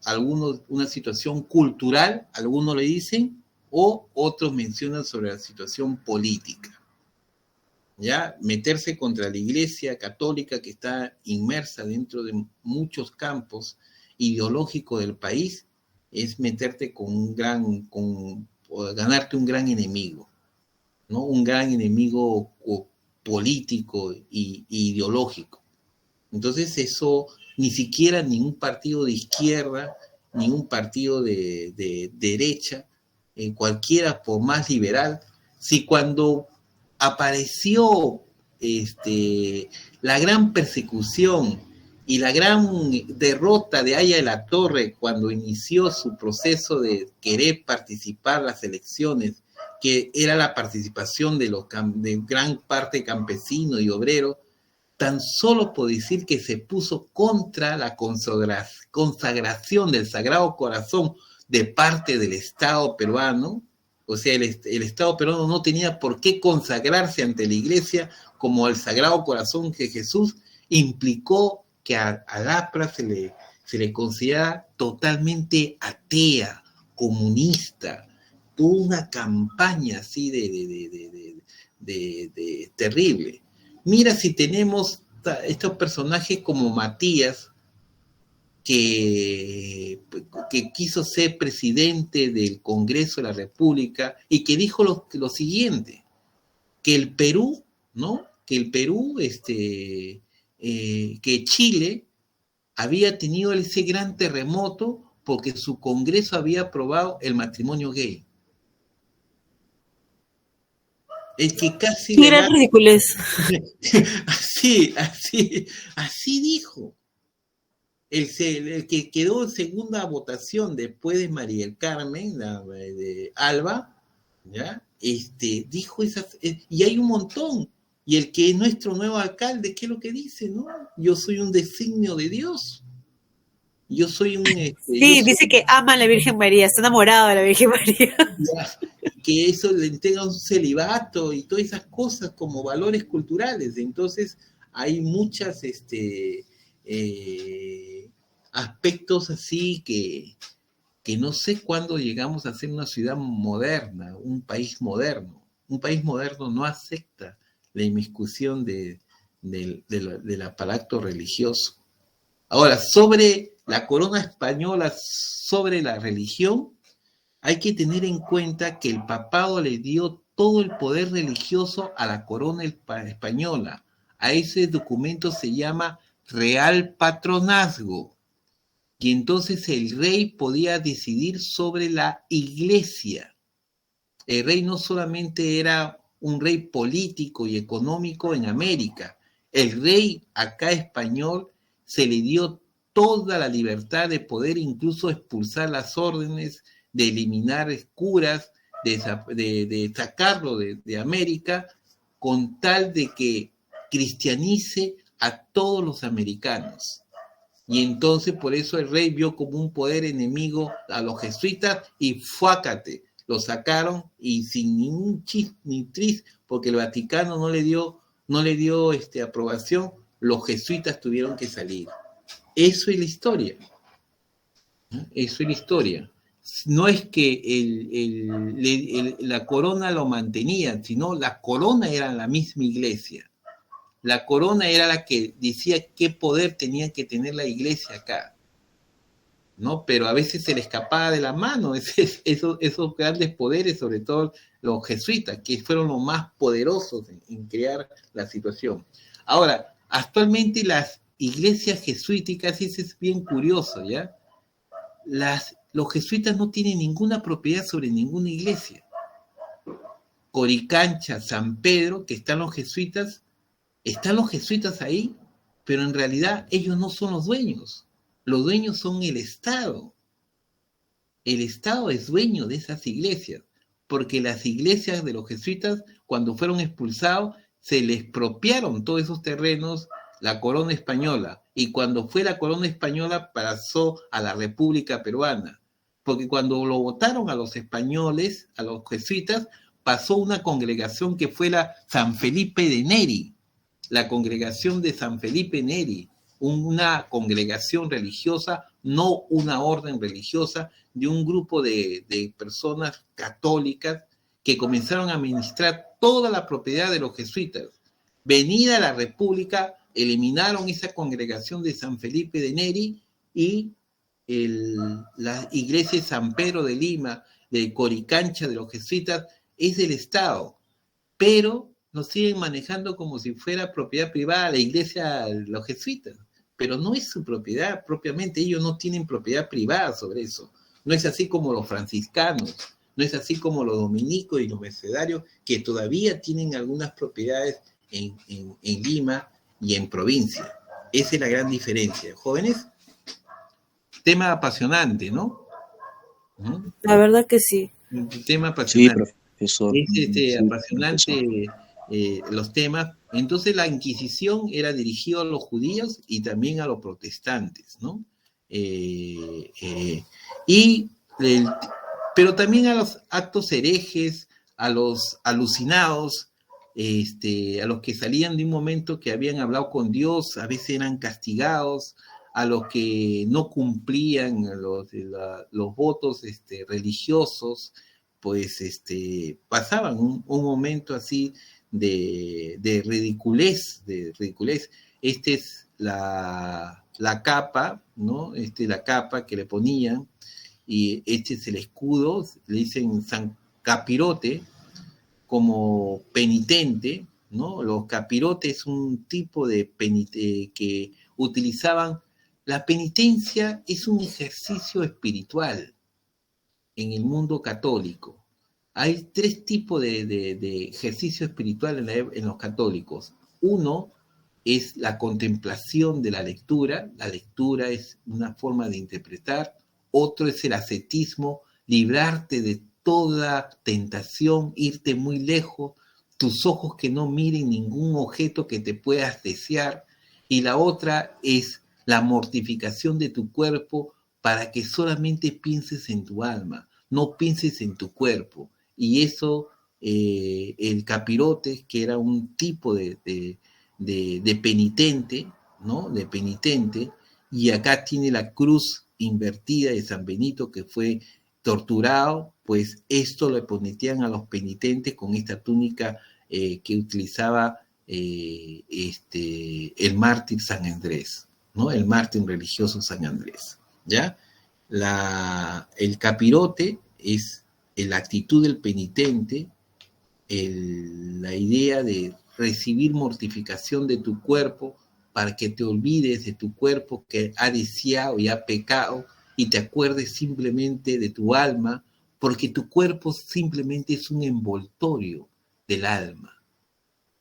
cultural, algunos le dicen, o otros mencionan sobre la situación política. ¿Ya? Meterse contra la Iglesia Católica, que está inmersa dentro de muchos campos ideológicos del país, es meterte ganarte un gran enemigo, ¿no? Un gran enemigo político e ideológico. Entonces eso, ni siquiera ningún partido de izquierda, ningún partido de derecha, cualquiera por más liberal, si cuando apareció la gran persecución y la gran derrota de Haya de la Torre cuando inició su proceso de querer participar en las elecciones, que era la participación de gran parte campesino y obrero, tan solo por decir que se puso contra la consagración del Sagrado Corazón de parte del Estado peruano. O sea, el Estado peruano no tenía por qué consagrarse ante la Iglesia como el Sagrado Corazón de Jesús, implicó que a APRA se le considera totalmente atea, comunista. Tuvo una campaña así de terrible. Mira si tenemos estos personajes como Matías, que quiso ser presidente del Congreso de la República y que dijo lo siguiente, que el Perú, ¿no? Que el Perú, que Chile había tenido ese gran terremoto porque su Congreso había aprobado el matrimonio gay. El que casi... Era ridiculez. Así dijo. El que quedó en segunda votación después de María del Carmen, de Alba, ¿ya? Dijo esas... y hay un montón. Y el que es nuestro nuevo alcalde, ¿qué es lo que dice? ¿No? Yo soy un designio de Dios. Yo soy un... sí, dice que ama a la Virgen María, está enamorado de la Virgen María. Ya, que eso le entrega un celibato y todas esas cosas como valores culturales. Entonces, hay muchas aspectos así que no sé cuándo llegamos a ser una ciudad moderna, un país moderno. Un país moderno no acepta la inmiscusión del aparato religioso. Ahora, sobre la corona española, sobre la religión, hay que tener en cuenta que el papado le dio todo el poder religioso a la corona española. A ese documento se llama Real Patronazgo. Y entonces el rey podía decidir sobre la iglesia. El rey no solamente era un rey político y económico en América, el rey acá español se le dio toda la libertad de poder incluso expulsar las órdenes, de eliminar curas, de sacarlo de América, con tal de que cristianice a todos los americanos. Y entonces por eso el rey vio como un poder enemigo a los jesuitas y ¡fuácate! Lo sacaron y sin ningún chis ni tris, porque el Vaticano no le dio aprobación, los jesuitas tuvieron que salir. Eso es la historia. Eso es la historia. No es que la corona lo mantenía, sino la corona era la misma iglesia. La corona era la que decía qué poder tenía que tener la iglesia acá, ¿no? Pero a veces se le escapaba de la mano esos grandes poderes, sobre todo los jesuitas, que fueron los más poderosos en crear la situación. Ahora, actualmente las iglesias jesuíticas, y eso es bien curioso, ¿ya? Los jesuitas no tienen ninguna propiedad sobre ninguna iglesia. Coricancha, San Pedro, que están los jesuitas ahí, pero en realidad ellos no son los dueños. Los dueños son el Estado. El Estado es dueño de esas iglesias, porque las iglesias de los jesuitas, cuando fueron expulsados, se les expropiaron todos esos terrenos, la corona española, y cuando fue la corona española pasó a la República Peruana, porque cuando lo votaron a los españoles, a los jesuitas, pasó una congregación que fue la San Felipe de Neri, la congregación de San Felipe Neri, una congregación religiosa, no una orden religiosa, de un grupo de personas católicas que comenzaron a administrar toda la propiedad de los jesuitas. Venida la República, eliminaron esa congregación de San Felipe de Neri y la iglesia de San Pedro de Lima, de Coricancha, de los jesuitas, es del Estado, pero nos siguen manejando como si fuera propiedad privada la iglesia, los jesuitas, pero no es su propiedad propiamente, ellos no tienen propiedad privada sobre eso. No es así como los franciscanos, no es así como los dominicos y los mercedarios, que todavía tienen algunas propiedades en Lima y en provincia. Esa es la gran diferencia. Jóvenes, tema apasionante, ¿no? La verdad que sí. Un tema apasionante. Sí, profesor. Es apasionante los temas. Entonces la Inquisición era dirigida a los judíos y también a los protestantes, ¿no? Pero también a los actos herejes, a los alucinados, a los que salían de un momento que habían hablado con Dios, a veces eran castigados, a los que no cumplían los votos religiosos, pues pasaban un momento así de ridiculez. Esta es la capa, ¿no? La capa que le ponían, y este es el escudo, le dicen San Capirote, como penitente, ¿no? Los capirotes es un tipo de penitente que utilizaban. La penitencia es un ejercicio espiritual en el mundo católico. Hay tres tipos de ejercicio espiritual en los católicos. Uno es la contemplación de la lectura. La lectura es una forma de interpretar. Otro es el ascetismo, librarte de toda tentación, irte muy lejos, tus ojos que no miren ningún objeto que te puedas desear. Y la otra es la mortificación de tu cuerpo para que solamente pienses en tu alma, no pienses en tu cuerpo. Y eso, el capirote, que era un tipo de penitente, ¿no? De penitente, y acá tiene la cruz invertida de San Benito, que fue torturado, pues esto le ponían a los penitentes con esta túnica que utilizaba el mártir San Andrés, ¿no? El mártir religioso San Andrés, ¿ya? El capirote es la actitud del penitente, la idea de recibir mortificación de tu cuerpo para que te olvides de tu cuerpo que ha deseado y ha pecado y te acuerdes simplemente de tu alma, porque tu cuerpo simplemente es un envoltorio del alma.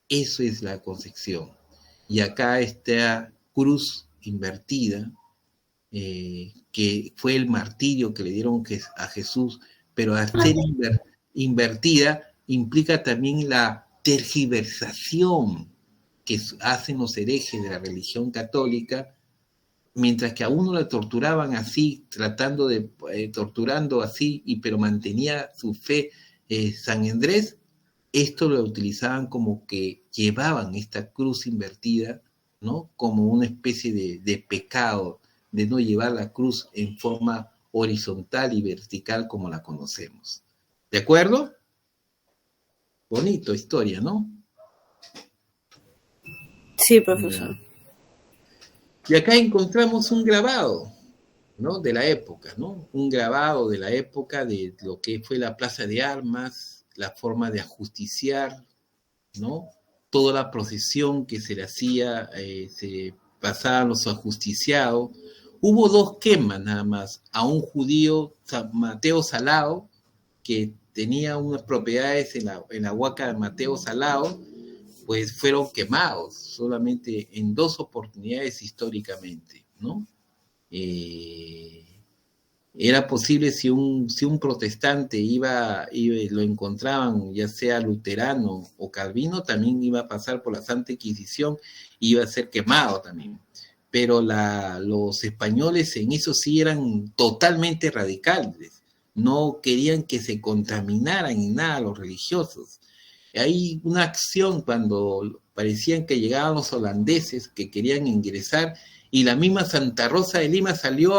Eso es la concepción. Y acá esta cruz invertida, que fue el martirio que le dieron a Jesús, pero al ser invertida implica también la tergiversación que hacen los herejes de la religión católica, mientras que a uno le torturaban así, torturando así, pero mantenía su fe San Andrés, esto lo utilizaban como que llevaban esta cruz invertida, ¿no? Como una especie de pecado, de no llevar la cruz en forma horizontal y vertical como la conocemos. ¿De acuerdo? Bonito historia, ¿no? Sí, profesor. Y acá encontramos un grabado, ¿no? De la época, ¿no? Un grabado de la época de lo que fue la Plaza de Armas, la forma de ajusticiar, ¿no? Toda la procesión que se le hacía, se pasaban los ajusticiados. Hubo 2 quemas nada más, a un judío, Mateo Salao, que tenía unas propiedades en la huaca de Mateo Salao, pues fueron quemados solamente en 2 oportunidades históricamente, ¿no? Era posible si un protestante lo encontraban, ya sea luterano o calvino, también iba a pasar por la Santa Inquisición y iba a ser quemado también. Pero los españoles en eso sí eran totalmente radicales, no querían que se contaminaran en nada los religiosos. Hay una acción cuando parecían que llegaban los holandeses que querían ingresar, y la misma Santa Rosa de Lima salió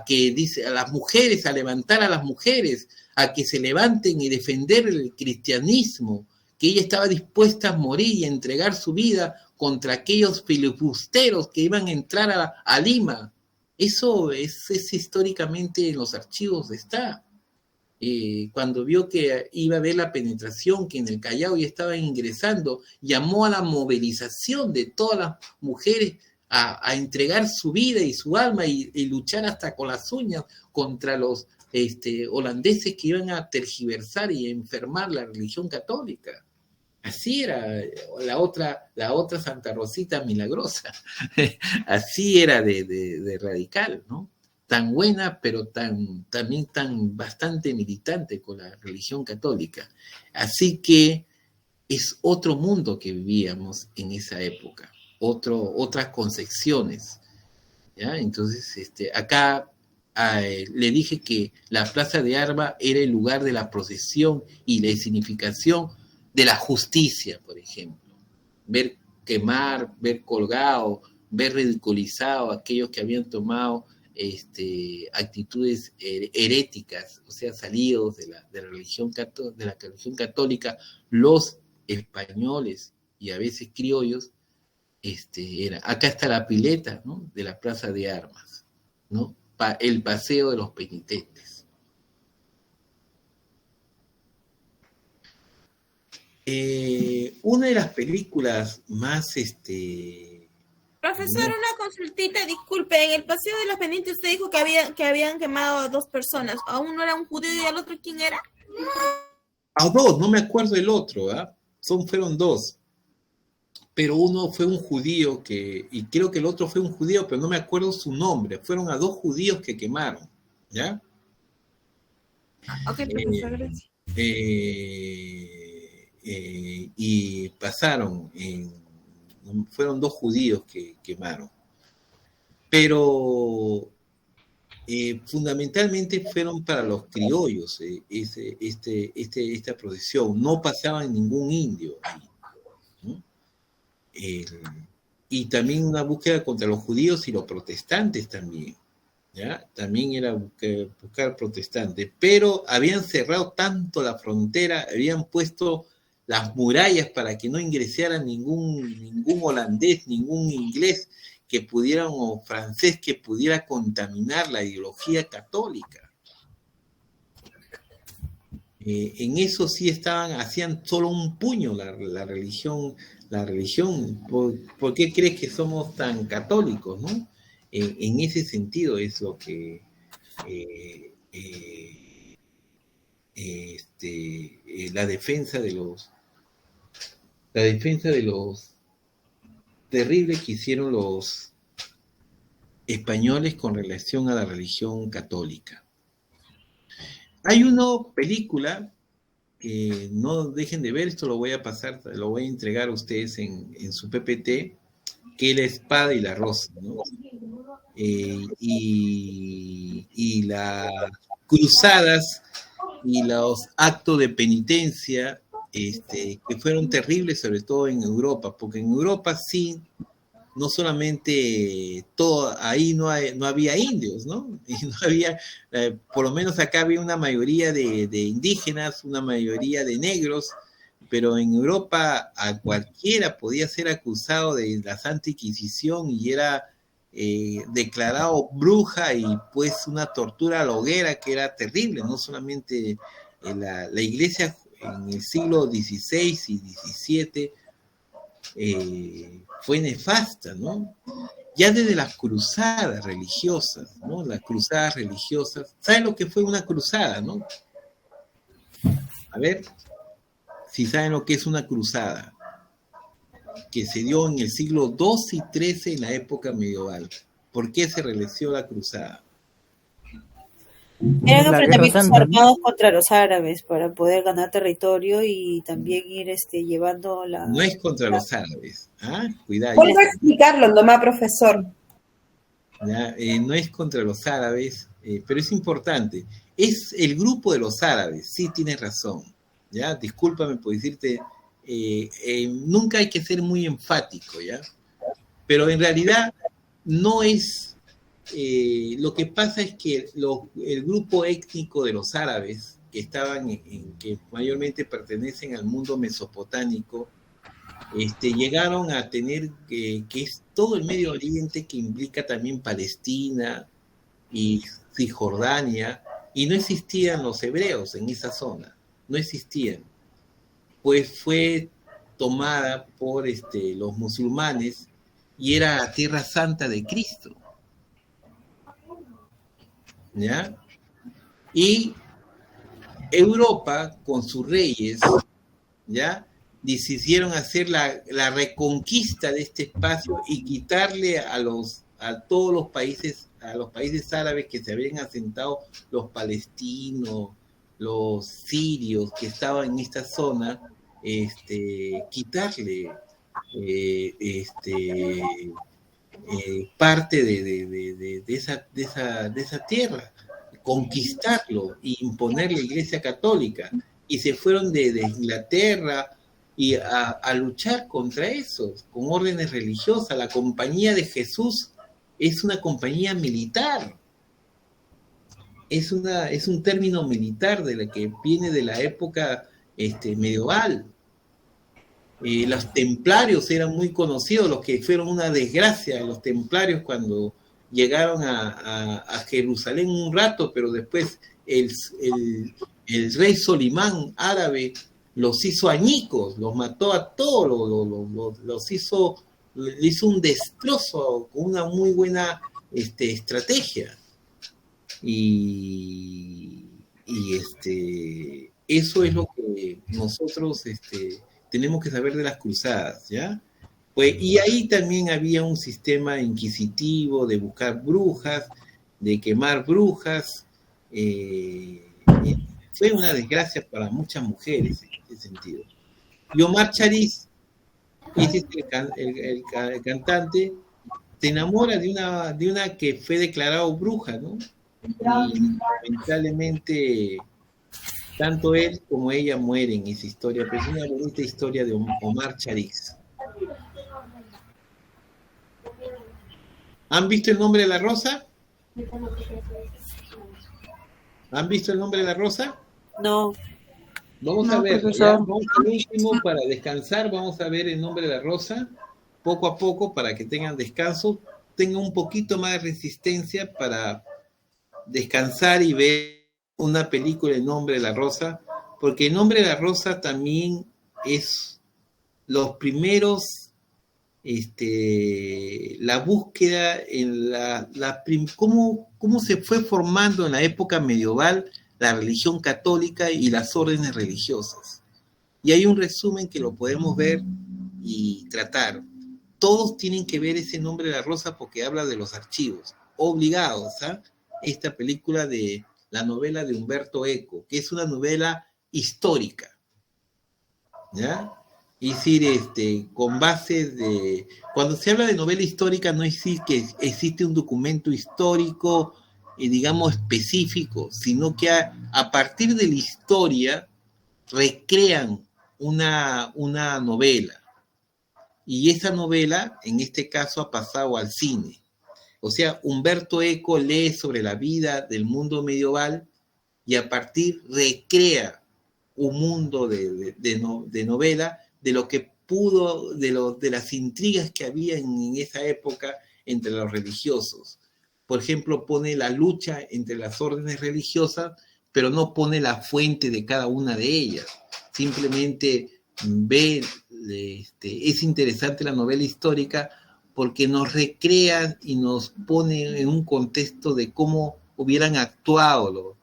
que dice a las mujeres, a levantar a las mujeres, a que se levanten y defender el cristianismo, que ella estaba dispuesta a morir y a entregar su vida contra aquellos filibusteros que iban a entrar a Lima. Eso es históricamente en los archivos está. Cuando vio que iba a haber la penetración, que en el Callao ya estaban ingresando, llamó a la movilización de todas las mujeres a entregar su vida y su alma y luchar hasta con las uñas contra los holandeses que iban a tergiversar y a enfermar la religión católica. Así era la otra Santa Rosita Milagrosa. Así era de radical, ¿no? Tan buena, pero también tan bastante militante con la religión católica. Así que es otro mundo que vivíamos en esa época, otras concepciones, ¿ya? Entonces, acá le dije que la Plaza de Armas era el lugar de la procesión y la significación de la justicia, por ejemplo. Ver quemar, ver colgado, ver ridiculizado a aquellos que habían tomado actitudes heréticas, o sea, salidos de la religión católica, los españoles y a veces criollos, acá está la pileta, ¿no? De la Plaza de Armas, ¿no? El paseo de los penitentes. Una de las películas más Profesor, una consultita, disculpe, en el paseo de los penitentes usted dijo que habían quemado a 2 personas, a uno era un judío y al otro ¿quién era? A 2, no me acuerdo el otro, ¿ah? Fueron 2, pero uno fue un judío y creo que el otro fue un judío, pero no me acuerdo su nombre, fueron a 2 judíos que quemaron, ¿ya? Ok, profesor, gracias. Y pasaron fueron 2 judíos que quemaron, pero fundamentalmente fueron para los criollos esta procesión, no pasaban ningún indio ahí, ¿no? Y también una búsqueda contra los judíos y los protestantes también, ¿ya? También era buscar protestantes, pero habían cerrado tanto la frontera, habían puesto las murallas para que no ingresara ningún holandés, ningún inglés que pudiera, o francés que pudiera contaminar la ideología católica. En eso sí hacían solo un puño la religión, la religión. ¿Por qué crees que somos tan católicos, no? En ese sentido es lo que la defensa de los terribles que hicieron los españoles con relación a la religión católica. Hay una película que no dejen de ver, esto lo voy a pasar, lo voy a entregar a ustedes en su PPT, que es La Espada y la Rosa, ¿no? Y las cruzadas y los actos de penitencia que fueron terribles, sobre todo en Europa, porque en Europa sí, no solamente ahí no había indios, ¿no? Y no había, por lo menos acá había una mayoría de indígenas, una mayoría de negros, pero en Europa a cualquiera podía ser acusado de la Santa Inquisición y era declarado bruja y pues una tortura a la hoguera que era terrible, no solamente la iglesia en el siglo XVI y XVII fue nefasta, ¿no? Ya desde las cruzadas religiosas, ¿no? Las cruzadas religiosas, ¿saben lo que fue una cruzada, no? A ver, si saben lo que es una cruzada, que se dio en el siglo XII y XIII en la época medieval. ¿Por qué se realizó la cruzada? Eran enfrentamientos armados contra los árabes para poder ganar territorio y también ir llevando la... No es contra los árabes, ¿ah? Cuidado. ¿Puedo explicarlo nomás, profesor? ¿Ya? No es contra los árabes, pero es importante. Es el grupo de los árabes, sí tienes razón. ¿Ya? Discúlpame por decirte, nunca hay que ser muy enfático, ¿ya? Pero en realidad no es... lo que pasa es que el grupo étnico de los árabes, que estaban que mayormente pertenecen al mundo mesopotámico, llegaron a tener que es todo el Medio Oriente, que implica también Palestina y Cisjordania, y no existían los hebreos en esa zona, no existían, pues fue tomada por los musulmanes y era la Tierra Santa de Cristo. ¿Ya? Y Europa, con sus reyes, ¿ya? Decidieron hacer la reconquista de este espacio y quitarle a todos los países, a los países árabes que se habían asentado, los palestinos, los sirios que estaban en esta zona, quitarle parte de esa tierra, conquistarlo e imponer la Iglesia Católica, y se fueron de Inglaterra y a luchar contra eso, con órdenes religiosas. La Compañía de Jesús es una compañía militar, es un término militar de la que viene de la época medieval. Los templarios eran muy conocidos, los que fueron una desgracia, los templarios cuando llegaron a Jerusalén un rato, pero después el rey Solimán árabe los hizo añicos, los mató a todos, le hizo un destrozo con una muy buena estrategia. Y eso es lo que nosotros tenemos que saber de las cruzadas, ¿ya? Pues, y ahí también había un sistema inquisitivo de buscar brujas, de quemar brujas. Fue una desgracia para muchas mujeres en ese sentido. Y Omar Chariz, ese es el cantante, se enamora de una que fue declarado bruja, ¿no? Y lamentablemente tanto él como ella mueren en esa historia, pero es una bonita historia de Omar Chariz. ¿Han visto El nombre de la rosa? ¿Han visto El nombre de la rosa? No. Vamos a ver, vamos al último para descansar, vamos a ver El nombre de la rosa, poco a poco, para que tengan descanso, tengan un poquito más de resistencia para descansar y ver una película El nombre de la rosa, porque El nombre de la rosa también es los primeros, la búsqueda en cómo se fue formando en la época medieval la religión católica y las órdenes religiosas. Y hay un resumen que lo podemos ver y tratar. Todos tienen que ver ese Nombre de la Rosa porque habla de los archivos, obligados, ¿ah? Esta película de la novela de Umberto Eco, que es una novela histórica, ¿ya? Es decir, con bases de... Cuando se habla de novela histórica no es decir que existe un documento histórico, digamos, específico, sino que a partir de la historia recrean una novela. Y esa novela, en este caso, ha pasado al cine. O sea, Umberto Eco lee sobre la vida del mundo medieval y a partir recrea un mundo de novela de lo que pudo, de las intrigas que había en esa época entre los religiosos. Por ejemplo, pone la lucha entre las órdenes religiosas, pero no pone la fuente de cada una de ellas. Simplemente ve, es interesante la novela histórica porque nos recrea y nos pone en un contexto de cómo hubieran actuado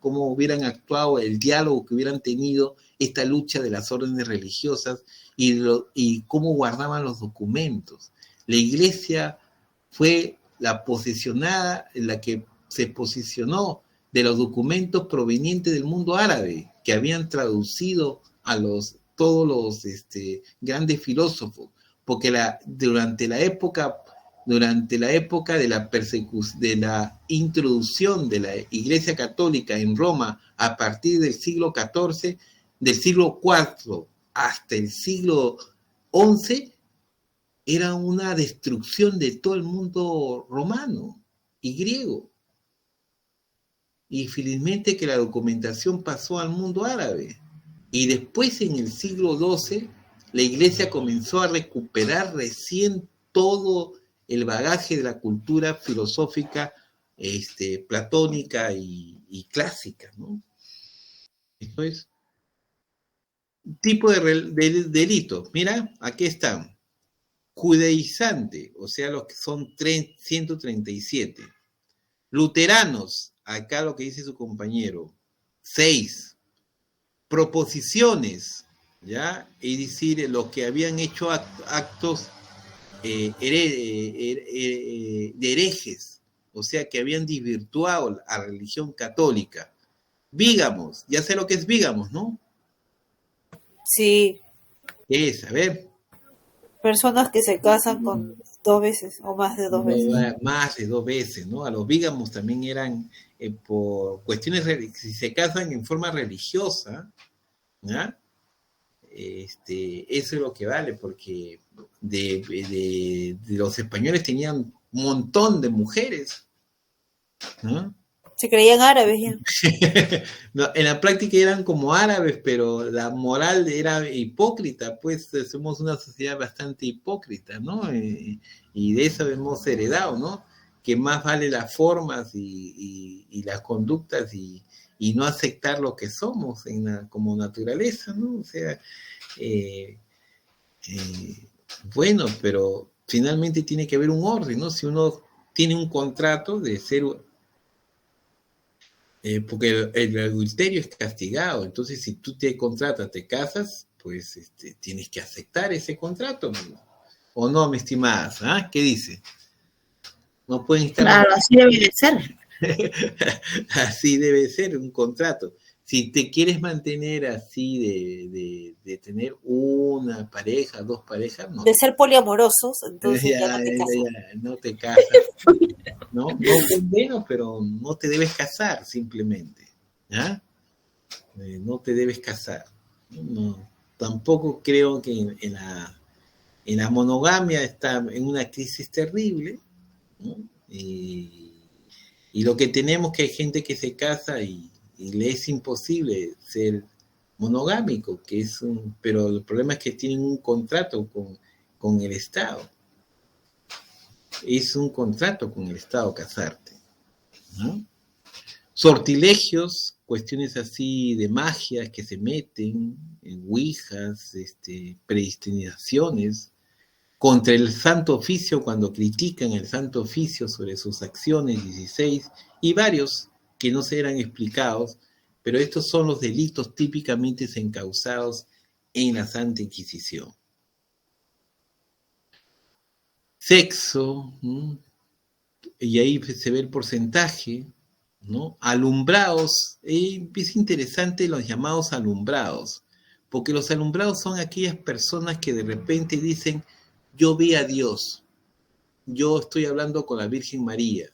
el diálogo que hubieran tenido esta lucha de las órdenes religiosas y cómo guardaban los documentos. La iglesia fue la posesionada, la que se posicionó de los documentos provenientes del mundo árabe, que habían traducido a todos los grandes filósofos, porque durante la época de la persecución, de la introducción de la Iglesia Católica en Roma a partir del siglo XIV, del siglo IV hasta el siglo XI, era una destrucción de todo el mundo romano y griego. Y felizmente que la documentación pasó al mundo árabe. Y después, en el siglo XII, la Iglesia comenzó a recuperar recién todo el bagaje de la cultura filosófica platónica y clásica, ¿no? Esto es tipo de delitos. Mira, aquí están. Judaizante, o sea, los que son 137. Luteranos, acá lo que dice su compañero, 6. Proposiciones, ¿ya? Es decir, los que habían hecho actos de herejes, o sea, que habían desvirtuado a la religión católica. Vígamos, ya sé lo que es vígamos, ¿no? Sí. ¿Qué es? A ver. Personas que se casan con 2 veces o más de 2 veces. Más de 2 veces, ¿no? A los vígamos también eran por cuestiones, si se casan en forma religiosa, ¿ya? Eso es lo que vale, porque de los españoles tenían un montón de mujeres, ¿no? Se creían árabes ya. No, en la práctica eran como árabes, pero la moral era hipócrita, pues somos una sociedad bastante hipócrita, ¿no? Y de eso hemos heredado, ¿no? Que más vale las formas y las conductas y no aceptar lo que somos como naturaleza, ¿no? O sea, bueno, pero finalmente tiene que haber un orden, ¿no? Si uno tiene un contrato de ser... porque el adulterio es castigado, entonces si tú te contratas, te casas, pues tienes que aceptar ese contrato, ¿no? ¿O no, mi estimada? ¿Ah? ¿Qué dice? No pueden estar... Claro, así debe de ser. Así debe ser un contrato. Si te quieres mantener así de tener una pareja, 2 parejas, no. De ser poliamorosos, entonces ya no te casas. No te casas. No condeno, pero no te debes casar simplemente. ¿Ya? No te debes casar. No, tampoco creo que en la monogamia está en una crisis terrible, ¿no? Y lo que tenemos que hay gente que se casa y le es imposible ser monogámico, pero el problema es que tienen un contrato con el Estado. Es un contrato con el Estado casarte, ¿no? Sortilegios, cuestiones así de magia que se meten, en ouijas, predestinaciones, contra el Santo Oficio cuando critican el Santo Oficio sobre sus acciones 16 y varios que no se eran explicados, pero estos son los delitos típicamente encausados en la Santa Inquisición. Sexo, y ahí se ve el porcentaje, ¿no? Alumbrados, es interesante los llamados alumbrados, porque los alumbrados son aquellas personas que de repente dicen, yo vi a Dios, yo estoy hablando con la Virgen María,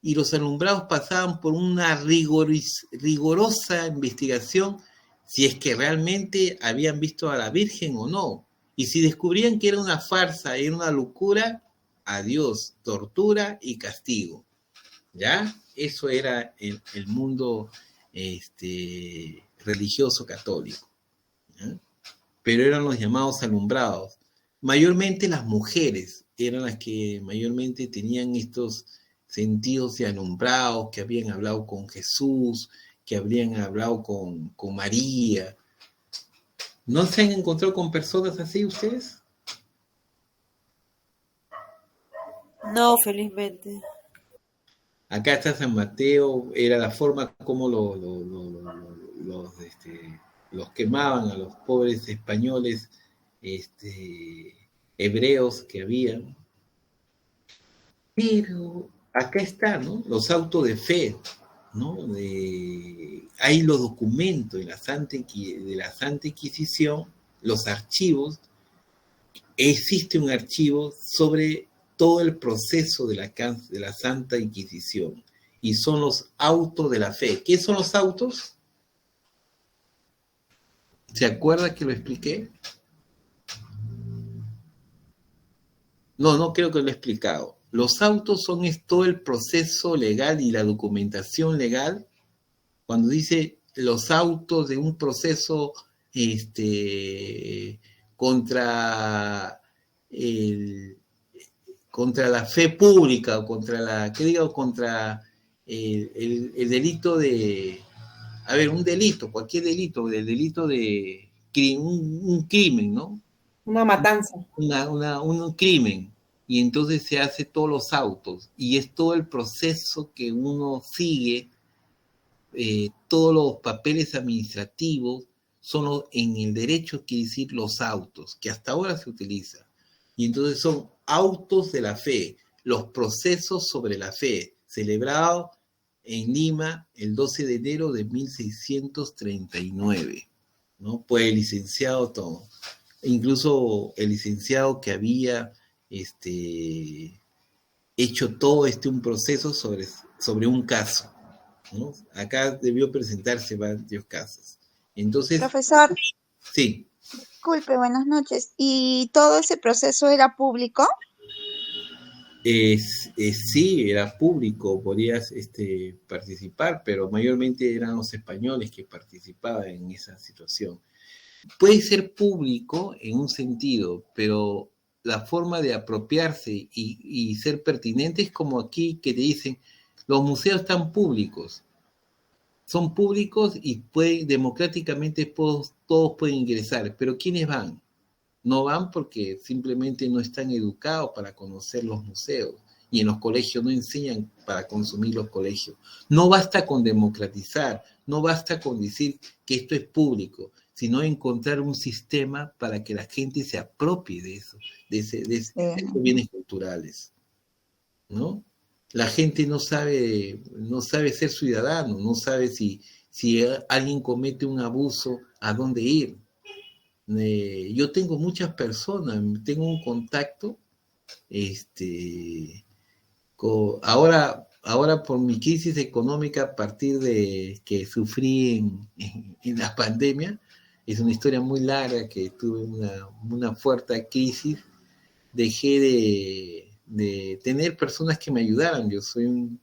y los alumbrados pasaban por una rigurosa investigación si es que realmente habían visto a la Virgen o no, y si descubrían que era una farsa, era una locura, adiós, tortura y castigo. ¿Ya? Eso era el mundo religioso católico. ¿Ya? Pero eran los llamados alumbrados. Mayormente las mujeres eran las que mayormente tenían estos sentidos de alumbrados, que habían hablado con Jesús, que habrían hablado con María. ¿No se han encontrado con personas así ustedes? No, felizmente. Acá está San Mateo, era la forma como los quemaban a los pobres españoles, hebreos que habían. Pero acá está, ¿no? Los autos de fe, ¿no? Hay los documentos de la Santa Inquisición, los archivos. Existe un archivo sobre todo el proceso de la Santa Inquisición, y son los autos de la fe. ¿Qué son los autos? ¿Se acuerda que lo expliqué? No creo que lo he explicado. Los autos son todo el proceso legal y la documentación legal. Cuando dice los autos de un proceso contra la fe pública, o contra el delito de, un delito, cualquier delito, el delito de un crimen, ¿no? Una matanza. Un crimen, y entonces se hace todos los autos, y es todo el proceso que uno sigue, todos los papeles administrativos, son en el derecho, quiere decir los autos, que hasta ahora se utiliza. Y entonces son autos de la fe, los procesos sobre la fe, celebrado en Lima el 12 de enero de 1639, ¿no? Pues el licenciado todo, incluso el licenciado que había hecho todo un proceso sobre un caso, ¿no? Acá debió presentarse varios casos. Entonces, profesor, sí. Disculpe, buenas noches. ¿Y todo ese proceso era público? Sí, era público, podías participar, pero mayormente eran los españoles que participaban en esa situación. Puede ser público en un sentido, pero la forma de apropiarse y ser pertinente es como aquí que te dicen, los museos están públicos. Son públicos y democráticamente todos pueden ingresar, pero ¿quiénes van? No van porque simplemente no están educados para conocer los museos, y en los colegios no enseñan para consumir los colegios. No basta con democratizar, no basta con decir que esto es público, sino encontrar un sistema para que la gente se apropie de eso, de esos bienes culturales, ¿no? La gente no sabe ser ciudadano, no sabe si alguien comete un abuso, a dónde ir. Yo tengo muchas personas, tengo un contacto, ahora por mi crisis económica a partir de que sufrí en la pandemia, es una historia muy larga, que tuve una fuerte crisis, dejé de tener personas que me ayudaran. Yo soy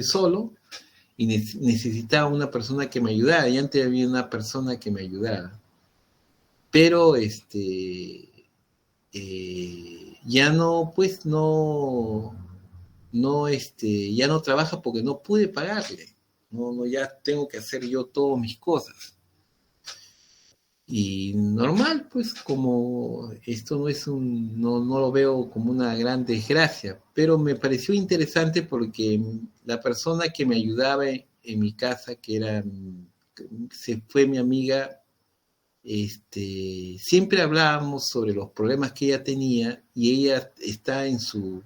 solo y necesitaba una persona que me ayudara, y antes había una persona que me ayudara, pero ya no, pues ya no trabaja porque no pude pagarle. no, ya tengo que hacer yo todas mis cosas. Y normal, pues, como esto no lo veo como una gran desgracia, pero me pareció interesante porque la persona que me ayudaba en mi casa, se fue mi amiga, siempre hablábamos sobre los problemas que ella tenía, y ella está en su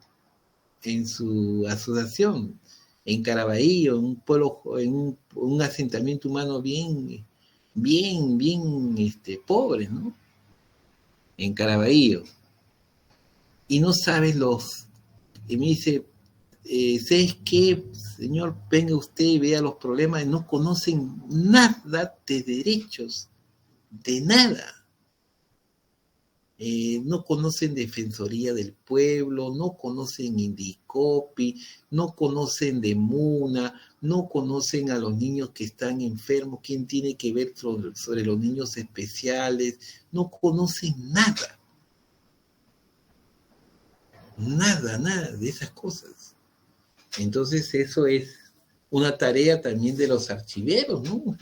asociación en Caraballo, en un pueblo, en un asentamiento humano bien pobre, ¿no? En Caraballo. Y no sabes y me dice, ¿sabes qué, señor? Venga usted y vea los problemas, no conocen nada de derechos, de nada. No conocen Defensoría del Pueblo, no conocen Indicopi, no conocen de MUNA, no conocen a los niños que están enfermos, quién tiene que ver sobre los niños especiales, no conocen nada. Nada de esas cosas. Entonces eso es una tarea también de los archiveros, ¿no?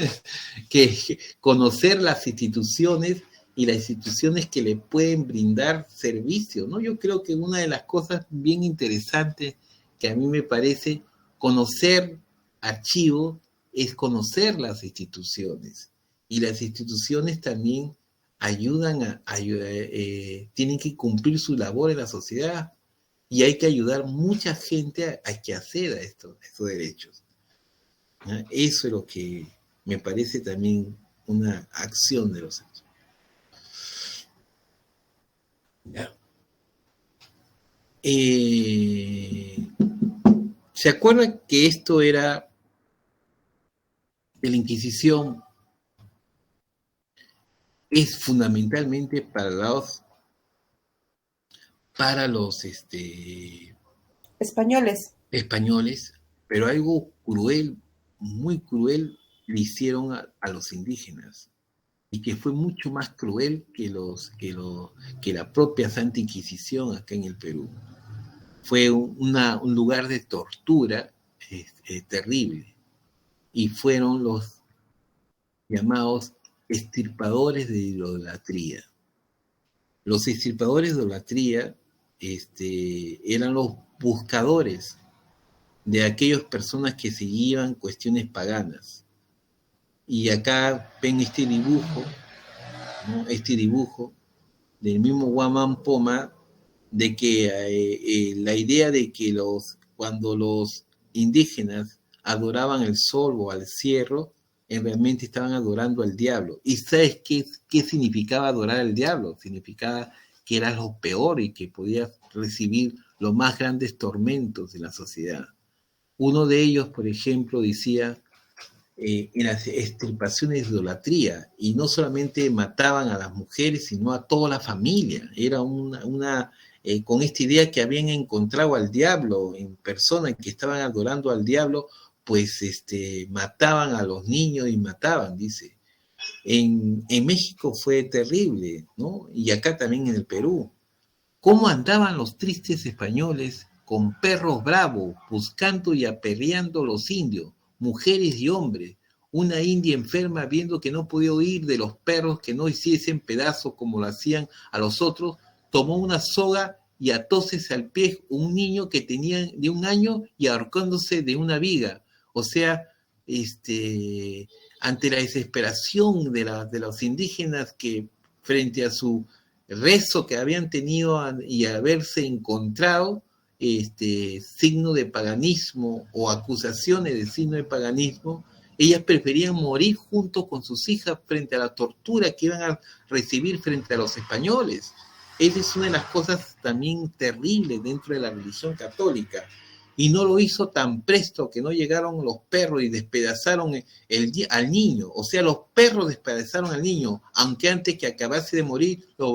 Que conocer las instituciones y las instituciones que le pueden brindar servicio, ¿no? Yo creo que una de las cosas bien interesantes que a mí me parece conocer archivos es conocer las instituciones, y las instituciones también tienen que cumplir su labor en la sociedad, y hay que ayudar mucha gente a que acceda a estos derechos, ¿no? Eso es lo que me parece también una acción de los archivos. ¿Ya? ¿Se acuerdan que esto era de la Inquisición? Es fundamentalmente para los españoles, pero algo cruel, muy cruel, le hicieron a los indígenas, y que fue mucho más cruel que la propia Santa Inquisición acá en el Perú. Fue un lugar de tortura terrible, y fueron los llamados extirpadores de idolatría. Los extirpadores de idolatría eran los buscadores de aquellas personas que seguían cuestiones paganas. Y acá ven este dibujo, ¿no? Este dibujo del mismo Guamán Poma, de que la idea de que cuando los indígenas adoraban el sol o al cierro, realmente estaban adorando al diablo. ¿Y sabes qué significaba adorar al diablo? Significaba que eras lo peor y que podías recibir los más grandes tormentos de la sociedad. Uno de ellos, por ejemplo, decía en las extirpaciones de idolatría, y no solamente mataban a las mujeres, sino a toda la familia. Era con esta idea que habían encontrado al diablo en persona, que estaban adorando al diablo, pues mataban a los niños y mataban, dice. En México fue terrible, ¿no? Y acá también en el Perú. ¿Cómo andaban los tristes españoles con perros bravos, buscando y aperreando los indios, mujeres y hombres? Una india enferma, viendo que no podía huir de los perros, que no hiciesen pedazos como lo hacían a los otros, tomó una soga y atósese al pie un niño que tenía de 1 año y ahorcándose de una viga. O sea, ante la desesperación de los indígenas, que frente a su rezo que habían tenido y haberse encontrado signo de paganismo o acusaciones de signo de paganismo, ellas preferían morir junto con sus hijas frente a la tortura que iban a recibir frente a los españoles. Esa es una de las cosas también terribles dentro de la religión católica. Y no lo hizo tan presto que no llegaron los perros y despedazaron al niño. O sea, los perros despedazaron al niño, aunque antes que acabase de morir lo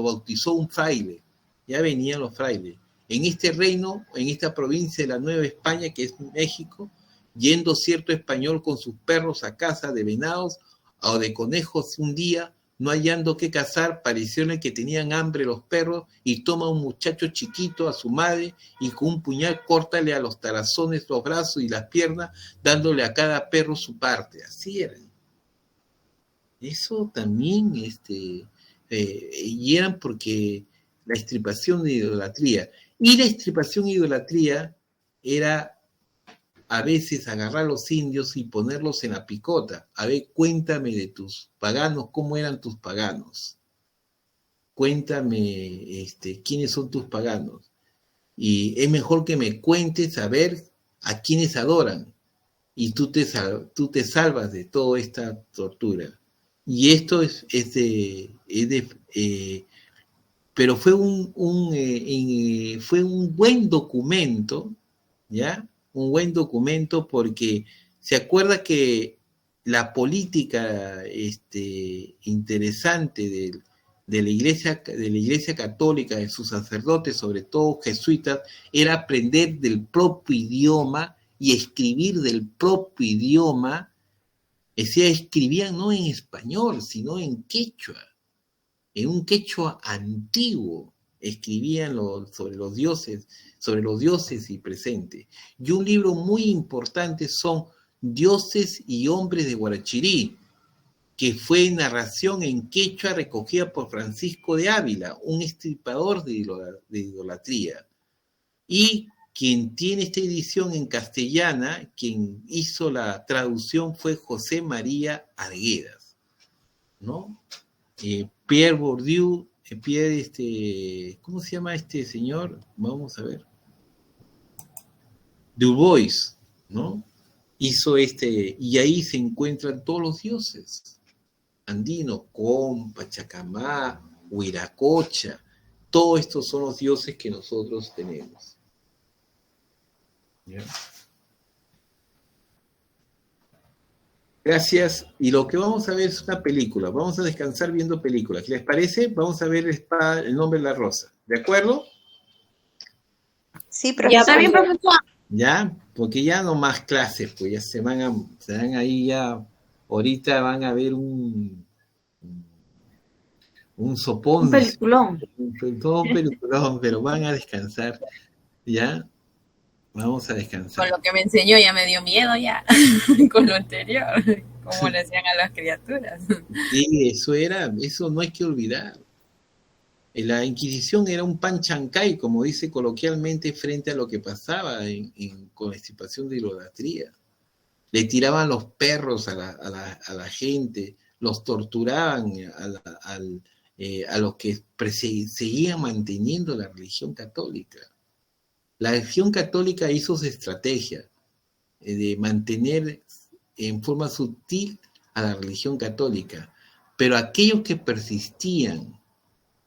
bautizó un fraile. Ya venían los frailes. En este reino, en esta provincia de la Nueva España, que es México, yendo cierto español con sus perros a caza de venados o de conejos un día, no hallando qué cazar, parecieron que tenían hambre los perros, y toma un muchacho chiquito a su madre, y con un puñal córtale a los tarazones los brazos y las piernas, dándole a cada perro su parte. Así eran. Eso también, y eran porque la extirpación de idolatría. Y la extirpación de idolatría era a veces agarrar a los indios y ponerlos en la picota. A ver, cuéntame de tus paganos, ¿cómo eran tus paganos? Cuéntame, quiénes son tus paganos. Y es mejor que me cuentes a ver a quiénes adoran. Y tú te salvas de toda esta tortura. Y esto pero fue fue un buen documento, ¿ya? Un buen documento porque se acuerda que la política interesante de la Iglesia Católica, de sus sacerdotes, sobre todo jesuitas, era aprender del propio idioma y escribir del propio idioma. O sea, escribían no en español, sino en quechua, en un quechua antiguo. Escribían sobre los dioses y presentes. Y un libro muy importante son Dioses y Hombres de Guarachirí, que fue narración en quechua recogida por Francisco de Ávila, un extirpador de idolatría. Y quien tiene esta edición en castellana, quien hizo la traducción fue José María Arguedas, ¿no? Pierre Bourdieu, ¿cómo se llama este señor? Vamos a ver. Du Bois, ¿no? Hizo y ahí se encuentran todos los dioses andinos, Compa, Chacamá, Huiracocha, todos estos son los dioses que nosotros tenemos. ¿Ya? Gracias. Y lo que vamos a ver es una película. Vamos a descansar viendo películas. ¿Qué les parece? Vamos a ver El nombre de la rosa. ¿De acuerdo? Sí, profesor. Ya está bien, profesor. Ya, porque ya no más clases, pues ya se van ahí ya. Ahorita van a ver un sopón. Un peliculón. Todo un peliculón, pero van a descansar. ¿Ya? Vamos a descansar. Con lo que me enseñó ya me dio miedo ya, con lo anterior, como le hacían a las criaturas. Sí, eso no hay que olvidar. La Inquisición era un pan chancay, como dice coloquialmente, frente a lo que pasaba con la extirpación de idolatría. Le tiraban los perros a la gente, los torturaban a los que seguían manteniendo la religión católica. La religión católica hizo su estrategia de mantener en forma sutil a la religión católica, pero aquellos que persistían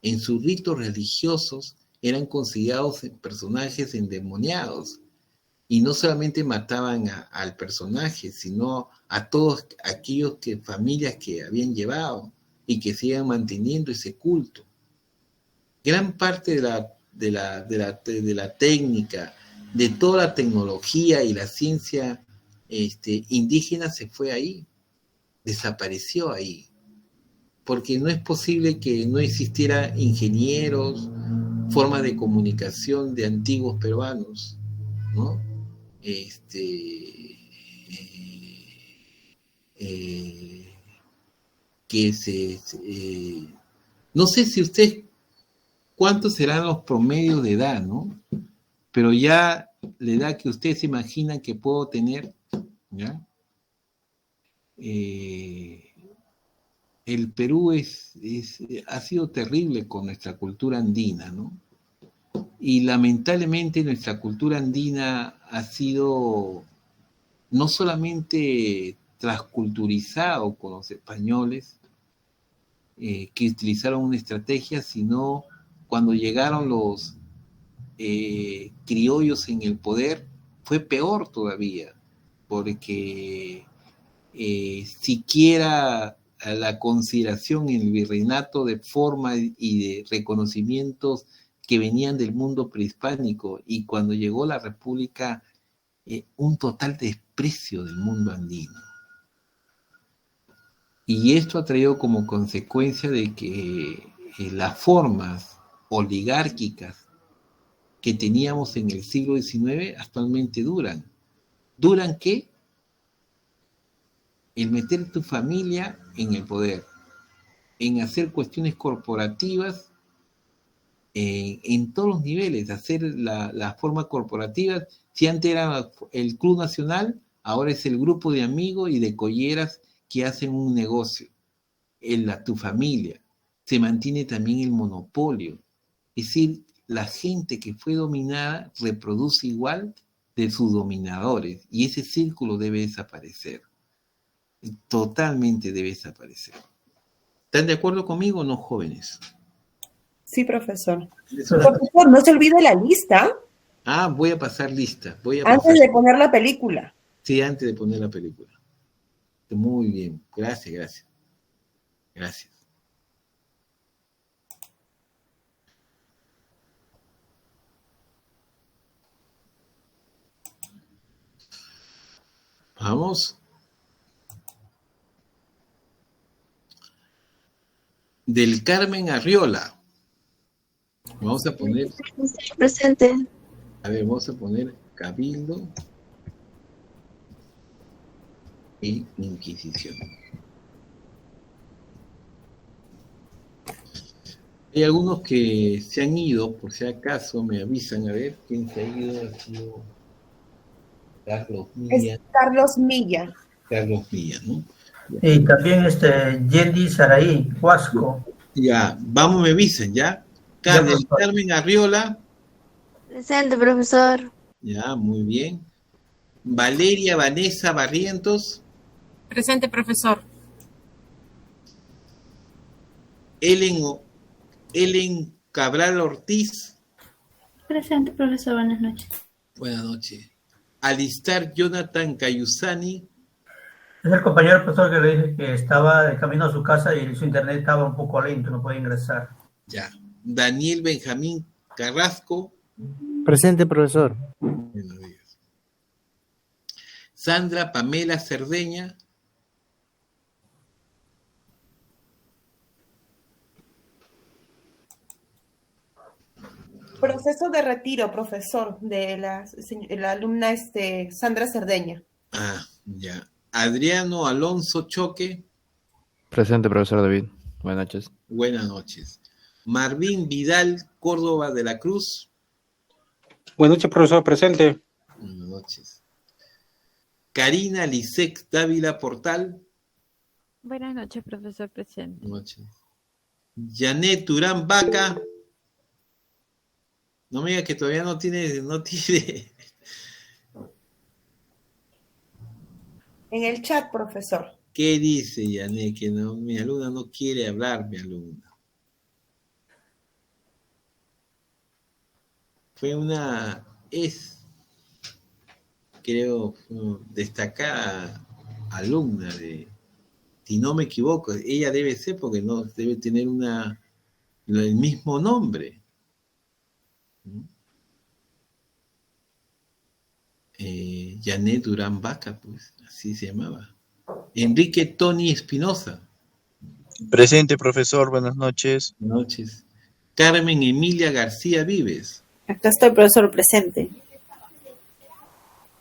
en sus ritos religiosos eran considerados personajes endemoniados, y no solamente mataban al personaje, sino a todos aquellos familias que habían llevado y que sigan manteniendo ese culto. Gran parte de la técnica, de toda la tecnología y la ciencia indígena se fue ahí, desapareció ahí, porque no es posible que no existiera ingenieros, formas de comunicación de antiguos peruanos, ¿no? No sé si usted cuántos serán los promedios de edad, ¿no? Pero ya la edad que ustedes se imaginan que puedo tener, ¿ya? El Perú ha sido terrible con nuestra cultura andina, ¿no? Y lamentablemente nuestra cultura andina ha sido no solamente transculturizado con los españoles, que utilizaron una estrategia, sino cuando llegaron los criollos en el poder, fue peor todavía, porque siquiera la consideración en el virreinato de forma y de reconocimientos que venían del mundo prehispánico, y cuando llegó la República, un total desprecio del mundo andino. Y esto ha traído como consecuencia de que las formas oligárquicas que teníamos en el siglo XIX actualmente duran. ¿Duran qué? El meter tu familia en el poder, en hacer cuestiones corporativas en todos los niveles, hacer la forma corporativa. Si antes era el Club Nacional, ahora es el grupo de amigos y de colleras que hacen un negocio. Tu familia. Se mantiene también el monopolio. Es decir, la gente que fue dominada reproduce igual de sus dominadores, y ese círculo debe desaparecer. Totalmente debe desaparecer. ¿Están de acuerdo conmigo o no, jóvenes? Sí, profesor. Profesor, no se olvide la lista. Voy a pasar lista. Antes de poner la película. Sí, antes de poner la película. Muy bien. Gracias. Vamos. Del Carmen Arriola. Vamos a poner... Presente. A ver, vamos a poner Cabildo y Inquisición. Hay algunos que se han ido, por si acaso me avisan, a ver, ¿quién se ha ido? Ha sido Carlos Milla. Es Carlos Milla. Carlos Milla, ¿no? Y también Yendi Saraí, Huasco. Ya, vamos, me avisen, ¿ya? Carmen Arriola. Presente, profesor. Ya, muy bien. Valeria Vanessa Barrientos. Presente, profesor. Ellen Cabral Ortiz. Presente, profesor. Buenas noches. Buenas noches. Alistar Jonathan Cayusani. Es el compañero profesor que le dije que estaba de camino a su casa y su internet estaba un poco lento, no podía ingresar. Ya. Daniel Benjamín Carrasco. Presente, profesor. Buenos días. Sandra Pamela Cerdeña. Proceso de retiro, profesor, de la alumna Sandra Cerdeña. Ya. Adriano Alonso Choque. Presente, profesor David. Buenas noches. Buenas noches. Marvín Vidal Córdoba de la Cruz. Buenas noches, profesor. Presente. Buenas noches. Karina Lisek Dávila Portal. Buenas noches, profesor. Presente. Buenas noches. Janet Durán Vaca. No me digas que todavía no tiene. En el chat, profesor. ¿Qué dice Janet? Que no, mi alumna no quiere hablar, mi alumna. Creo, destacada alumna si no me equivoco, ella debe ser porque no debe tener el mismo nombre. Janet Durán Vaca, pues, así se llamaba. Enrique Tony Espinosa. Presente, profesor, buenas noches. Buenas noches. Carmen Emilia García Vives. Acá está el profesor presente.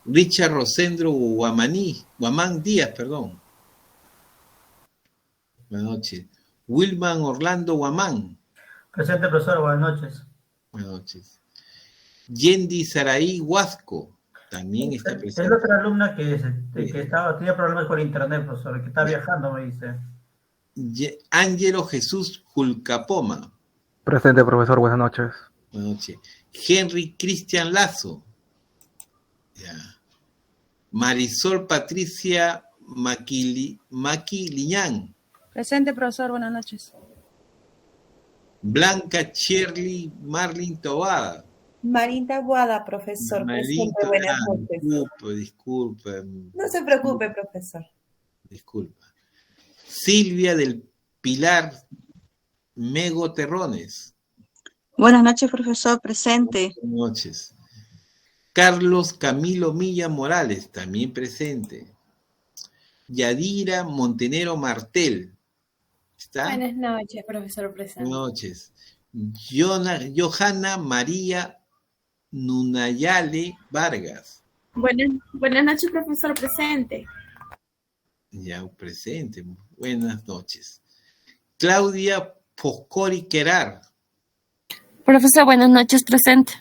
Richard Rosendro Guamán Díaz, perdón. Buenas noches. Wilman Orlando Guamán. Presente, profesor, buenas noches. Buenas noches. Yendi Saraí Huasco. También está presente. Es la otra alumna que tenía problemas con internet, profesor, que está viajando, me dice. Ángelo Jesús Julcapoma. Presente, profesor, buenas noches. Buenas noches. Henry Cristian Lazo. Ya. Marisol Patricia Liñán. Presente, profesor, buenas noches. Blanca Shirley Marlin Tobada. Marín Taboada, profesor. Presente, buenas noches. Disculpa. No se preocupe, profesor. Disculpa. Silvia del Pilar Mego Terrones. Buenas noches, profesor. Presente. Buenas noches. Carlos Camilo Milla Morales, también presente. Yadira Montenero Martel. ¿Está? Buenas noches, profesor presente. Buenas noches. Johanna María Nunayale Vargas. Buenas noches, profesor presente. Ya, presente. Buenas noches. Claudia Foscori Querar. Profesor, buenas noches, presente.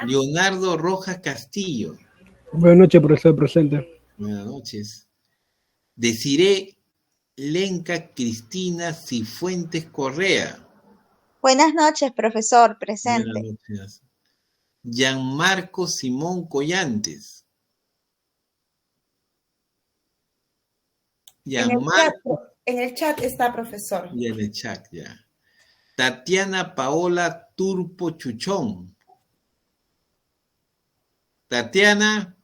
Leonardo Rojas Castillo. Buenas noches, profesor presente. Buenas noches. Desiree Lenca Cristina Cifuentes Correa. Buenas noches, profesor, presente. Buenas noches. Gianmarco Simón Collantes. En el chat está, profesor. Y en el chat, ya. Tatiana Paola Turpo Chuchón. Tatiana.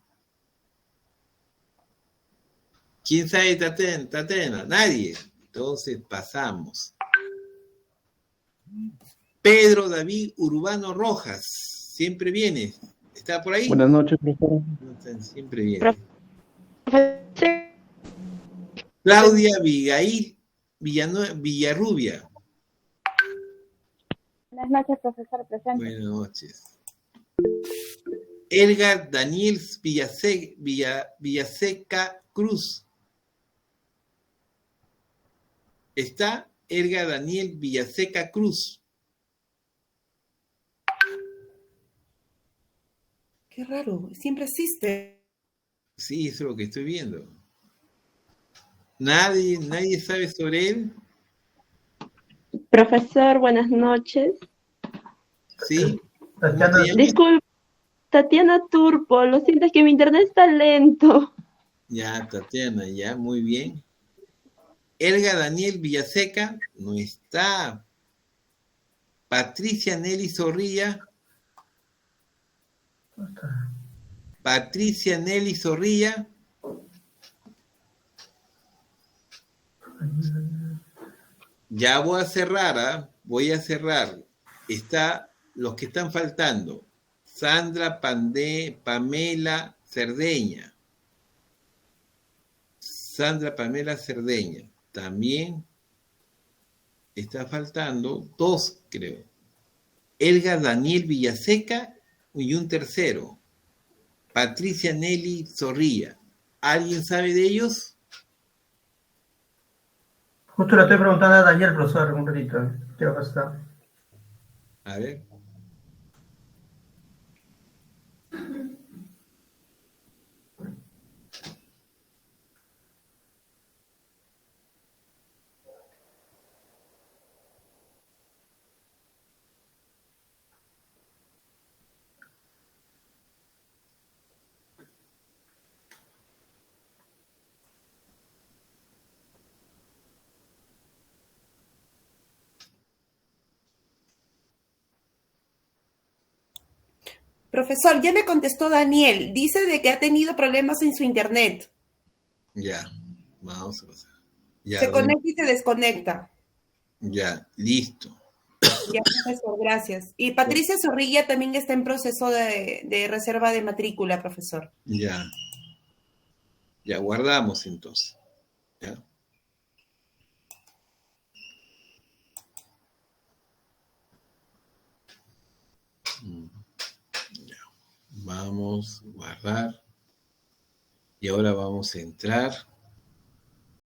¿Quién sabe Tatiana? Nadie. Entonces pasamos. Pedro David Urbano Rojas. Siempre viene. ¿Está por ahí? Buenas noches, profesor. Siempre viene. Claudia Abigail Villarrubia. Buenas noches, profesor presente. Buenas noches. Edgar Daniel Villaseca Cruz. Está Edgar Daniel Villaseca Cruz. Qué raro, siempre existe. Sí, eso es lo que estoy viendo. Nadie sabe sobre él. Profesor, buenas noches. Sí. Disculpe, Tatiana Turpo, lo siento, es que mi internet está lento. Ya, Tatiana, ya, muy bien. Elga Daniel Villaseca, no está. Patricia Nelly Zorrilla. Patricia Nelly Zorrilla. Ya voy a cerrar, ¿ah? Voy a cerrar. Está los que están faltando. Sandra Pamela Cerdeña. Sandra Pamela Cerdeña. También está faltando dos, creo. Elga Daniel Villaseca y un tercero. Patricia Nelly Zorrilla. ¿Alguien sabe de ellos? Justo le estoy preguntando a Daniel, profesor, un ratito. ¿Qué va a pasar? A ver. Profesor, ya me contestó Daniel. Dice de que ha tenido problemas en su internet. Ya, vamos a pasar. Ya, Se conecta y se desconecta. Ya, listo. Ya, profesor, gracias. Y Patricia Zorrilla también está en proceso de reserva de matrícula, profesor. Ya. Ya, guardamos entonces. ¿Ya? Ya. Vamos a guardar. Y ahora vamos a entrar.